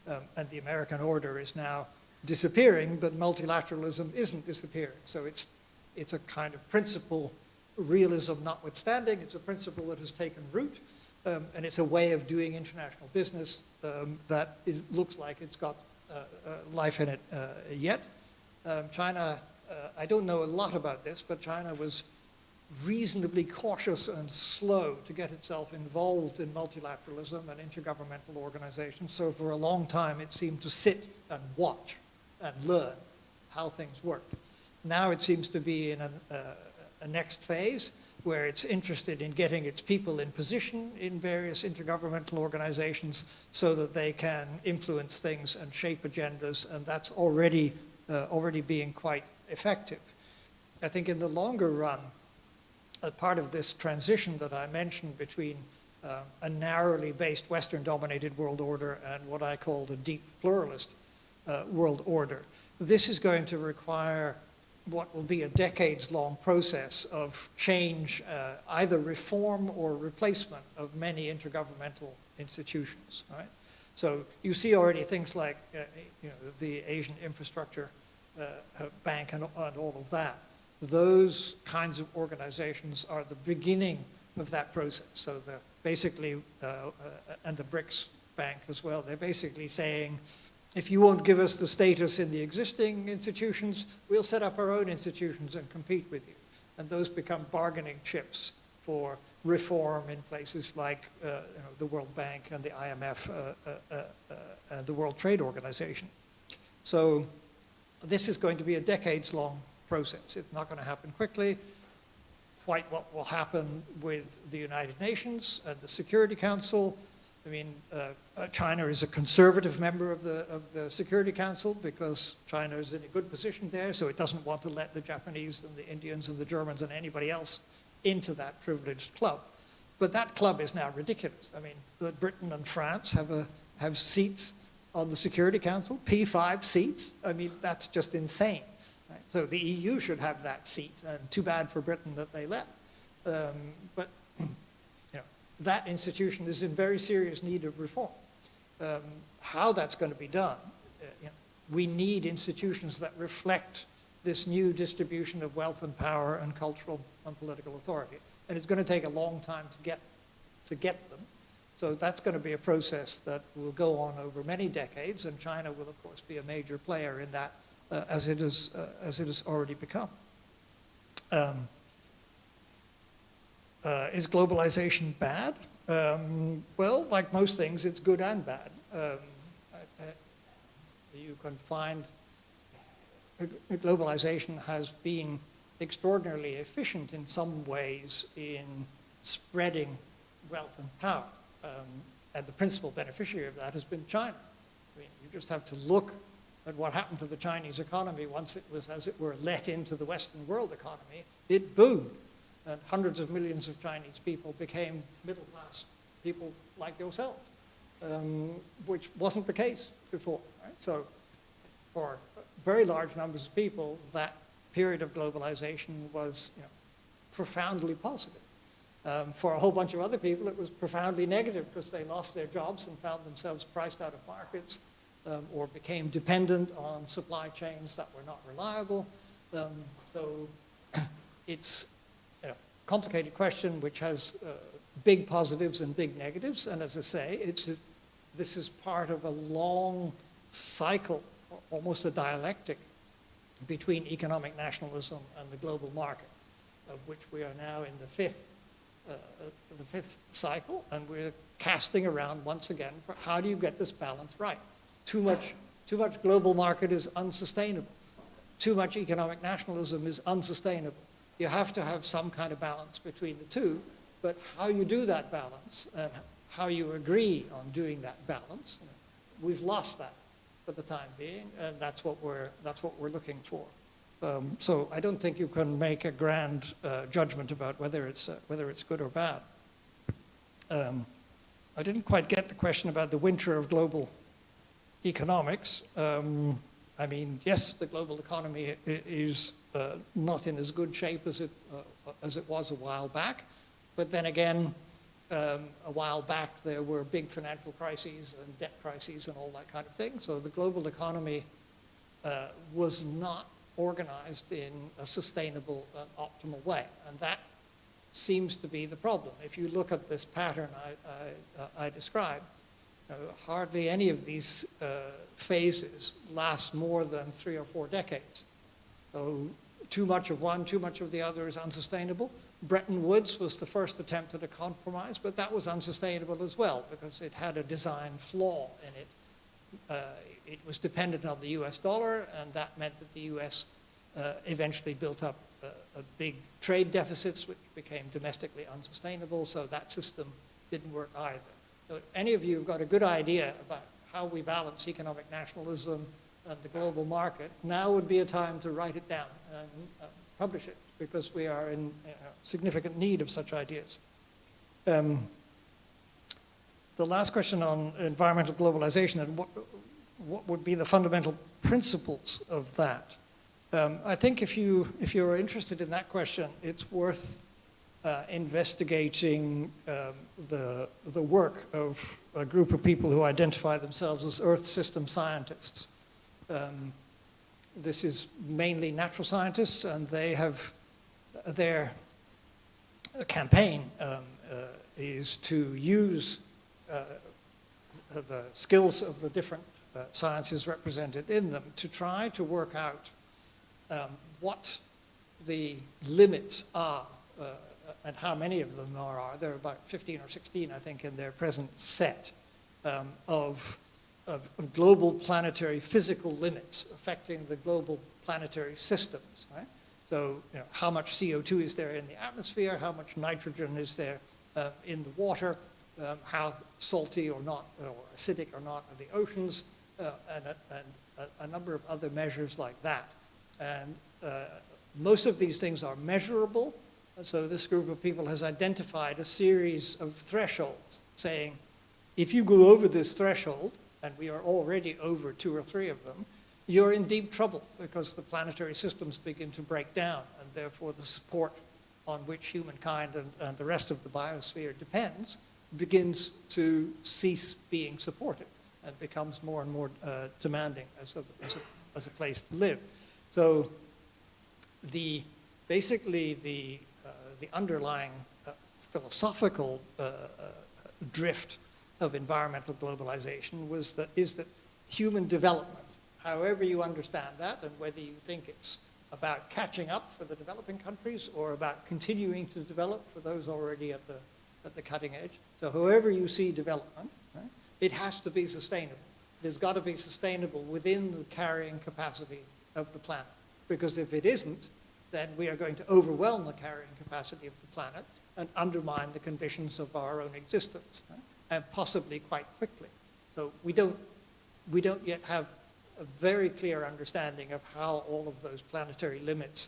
and the American order is now disappearing, but multilateralism isn't disappearing. So it's a kind of principle, realism notwithstanding, it's a principle that has taken root, and it's a way of doing international business that looks like it's got life in it yet. China, I don't know a lot about this, but China was reasonably cautious and slow to get itself involved in multilateralism and intergovernmental organizations. So for a long time, it seemed to sit and watch and learn how things worked. Now it seems to be in a next phase where it's interested in getting its people in position in various intergovernmental organizations so that they can influence things and shape agendas, and that's already being quite effective. I think in the longer run, a part of this transition that I mentioned between a narrowly based Western-dominated world order and what I called a deep pluralist world order, this is going to require what will be a decades-long process of change, either reform or replacement of many intergovernmental institutions. Right? So you see already things like the Asian Infrastructure Bank and all of that. Those kinds of organizations are the beginning of that process. So basically, and the BRICS Bank as well, they're basically saying, if you won't give us the status in the existing institutions, we'll set up our own institutions and compete with you. And those become bargaining chips for reform in places like the World Bank and the IMF and the World Trade Organization. So this is going to be a decades-long process. It's not going to happen quickly. Quite what will happen with the United Nations and the Security Council. I mean, China is a conservative member of the Security Council because China is in a good position there, so it doesn't want to let the Japanese and the Indians and the Germans and anybody else into that privileged club. But that club is now ridiculous. I mean, Britain and France have seats on the Security Council, P5 seats. I mean, that's just insane. Right? So the EU should have that seat, and too bad for Britain that they left. But that institution is in very serious need of reform. How that's going to be done, we need institutions that reflect this new distribution of wealth and power and cultural and political authority. And it's going to take a long time to get them. So that's going to be a process that will go on over many decades, and China will, of course, be a major player in that, as it has already become. Is globalization bad? Well, like most things, it's good and bad. You can find globalization has been extraordinarily efficient in some ways in spreading wealth and power. And the principal beneficiary of that has been China. I mean, you just have to look at what happened to the Chinese economy once it was, as it were, let into the Western world economy. It boomed, and hundreds of millions of Chinese people became middle-class people like yourselves, which wasn't the case before. Right? So for very large numbers of people, that period of globalization was profoundly positive. For a whole bunch of other people, it was profoundly negative because they lost their jobs and found themselves priced out of markets or became dependent on supply chains that were not reliable. So it's a complicated question which has big positives and big negatives. And as I say, this is part of a long cycle, almost a dialectic, between economic nationalism and the global market, of which we are now in the fifth cycle, and we're casting around once again for how do you get this balance right. too much global market is unsustainable. Too much economic nationalism is unsustainable. You have to have some kind of balance between the two, but how you do that balance and how you agree on doing that balance, we've lost that for the time being, and that's what we're looking for. So I don't think you can make a grand judgment about whether it's good or bad. I didn't quite get the question about the winter of global economics. I mean, yes, the global economy is not in as good shape as it was a while back, but then again, a while back there were big financial crises and debt crises and all that kind of thing. So the global economy was not organized in a sustainable and optimal way, and that seems to be the problem. If you look at this pattern I described, hardly any of these phases last more than 3 or 4 decades. So too much of one, too much of the other is unsustainable. Bretton Woods was the first attempt at a compromise, but that was unsustainable as well because it had a design flaw in it. It was dependent on the US dollar, and that meant that the US eventually built up a big trade deficits, which became domestically unsustainable, so that system didn't work either. So if any of you have got a good idea about how we balance economic nationalism and the global market, now would be a time to write it down and publish it, because we are in significant need of such ideas. The last question on environmental globalization and what would be the fundamental principles of that. I think if you're interested in that question, it's worth investigating the work of a group of people who identify themselves as Earth system scientists. This is mainly natural scientists, and they have their campaign is to use the skills of the different sciences represented in them to try to work out what the limits are and how many of them there are. There are about 15 or 16, I think, in their present set of global planetary physical limits affecting the global planetary systems, right? So, how much CO2 is there in the atmosphere, how much nitrogen is there in the water, how salty or not, or acidic or not are the oceans, and a number of other measures like that. And most of these things are measurable. So this group of people has identified a series of thresholds saying, if you go over this threshold, and we are already over 2 or 3 of them, you're in deep trouble because the planetary systems begin to break down, and therefore the support on which humankind and the rest of the biosphere depends begins to cease being supported and becomes more and more demanding as a place to live. So basically the underlying philosophical drift of environmental globalization is that human development, however you understand that, and whether you think it's about catching up for the developing countries or about continuing to develop for those already at the cutting edge. So however you see development, right, it has to be sustainable. It has got to be sustainable within the carrying capacity of the planet. Because if it isn't, then we are going to overwhelm the carrying capacity of the planet and undermine the conditions of our own existence, right? And possibly quite quickly. So we don't yet have a very clear understanding of how all of those planetary limits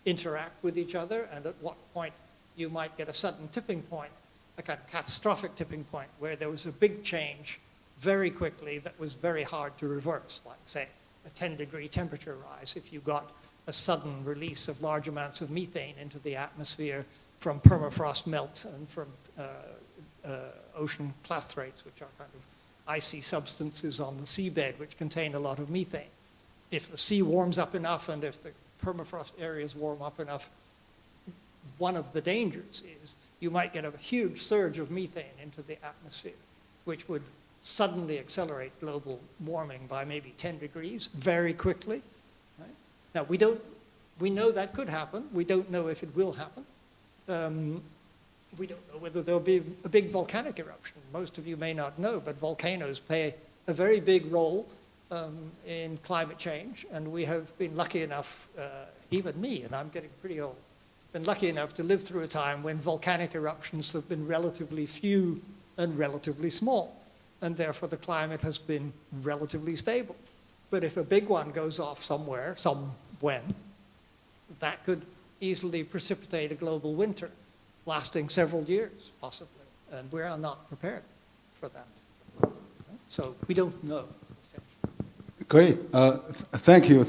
interact with each other, and at what point you might get a sudden tipping point, a kind of catastrophic tipping point, where there was a big change very quickly that was very hard to reverse, like, say, a 10-degree temperature rise if you got a sudden release of large amounts of methane into the atmosphere from permafrost melt and from ocean clathrates, which are kind of icy substances on the seabed which contain a lot of methane. If the sea warms up enough and if the permafrost areas warm up enough, one of the dangers is you might get a huge surge of methane into the atmosphere, which would suddenly accelerate global warming by maybe 10 degrees very quickly. Right? Now, we know that could happen. We don't know if it will happen. We don't know whether there'll be a big volcanic eruption. Most of you may not know, but volcanoes play a very big role in climate change, and we have been lucky enough, even me, and I'm getting pretty old, been lucky enough to live through a time when volcanic eruptions have been relatively few and relatively small, and therefore the climate has been relatively stable. But if a big one goes off somewhere, when, that could easily precipitate a global winter lasting several years, possibly, and we are not prepared for that. So we don't know. Great. Thank you,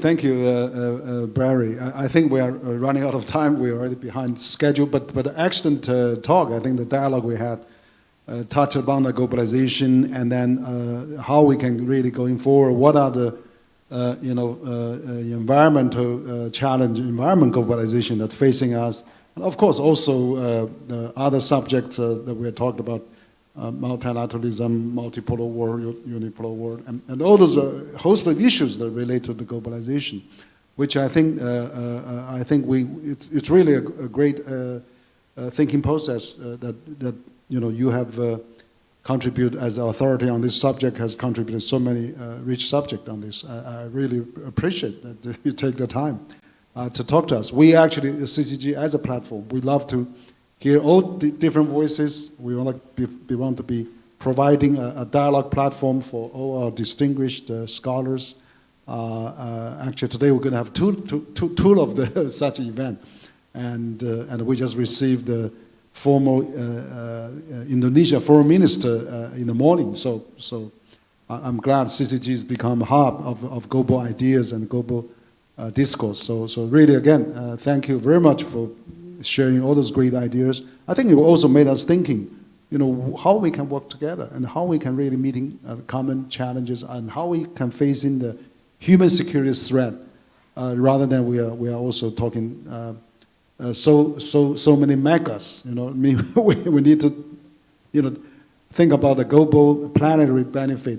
Barry. I think we are running out of time. We're already behind schedule, but excellent talk. I think the dialogue we had touched upon the globalization, and then how we can really going forward. What are the environmental challenge, environment globalization that's facing us, and of course also the other subjects that we had talked about. Multilateralism, multipolar world, unipolar world, and all those host of issues that relate to the globalization, which I think it's really a great thinking process that you have contributed as an authority on this subject, has contributed so many rich subjects on this. I really appreciate that you take the time to talk to us. We actually, CCG as a platform, we love to hear all the different voices. We want to be providing a dialogue platform for all our distinguished scholars. Actually, today we're going to have two of the such event, and we just received the former Indonesia foreign minister in the morning. So I'm glad CCG has become a hub of global ideas and global discourse. So really, again, thank you very much for sharing all those great ideas. I think it also made us thinking, how we can work together and how we can really meeting common challenges and how we can face in the human security threat, rather than we are also talking so many megas. We need to think about the global planetary benefit.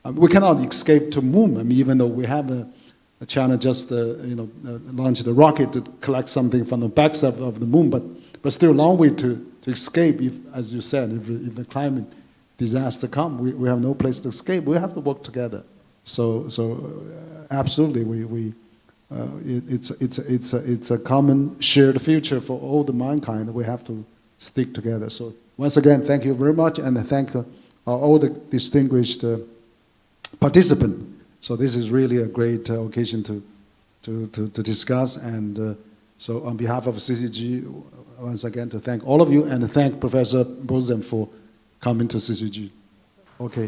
We cannot escape to moon. Even though we have China just launched a rocket to collect something from the backside of the moon, but still a long way to escape. If, as you said, if the climate disaster comes, we have no place to escape. We have to work together. So absolutely, it's a common shared future for all the mankind that we have to stick together. So once again, thank you very much, and thank all the distinguished participants. So this is really a great occasion to discuss, and so on behalf of CCG, once again to thank all of you, and thank Professor Buzan for coming to CCG. Okay.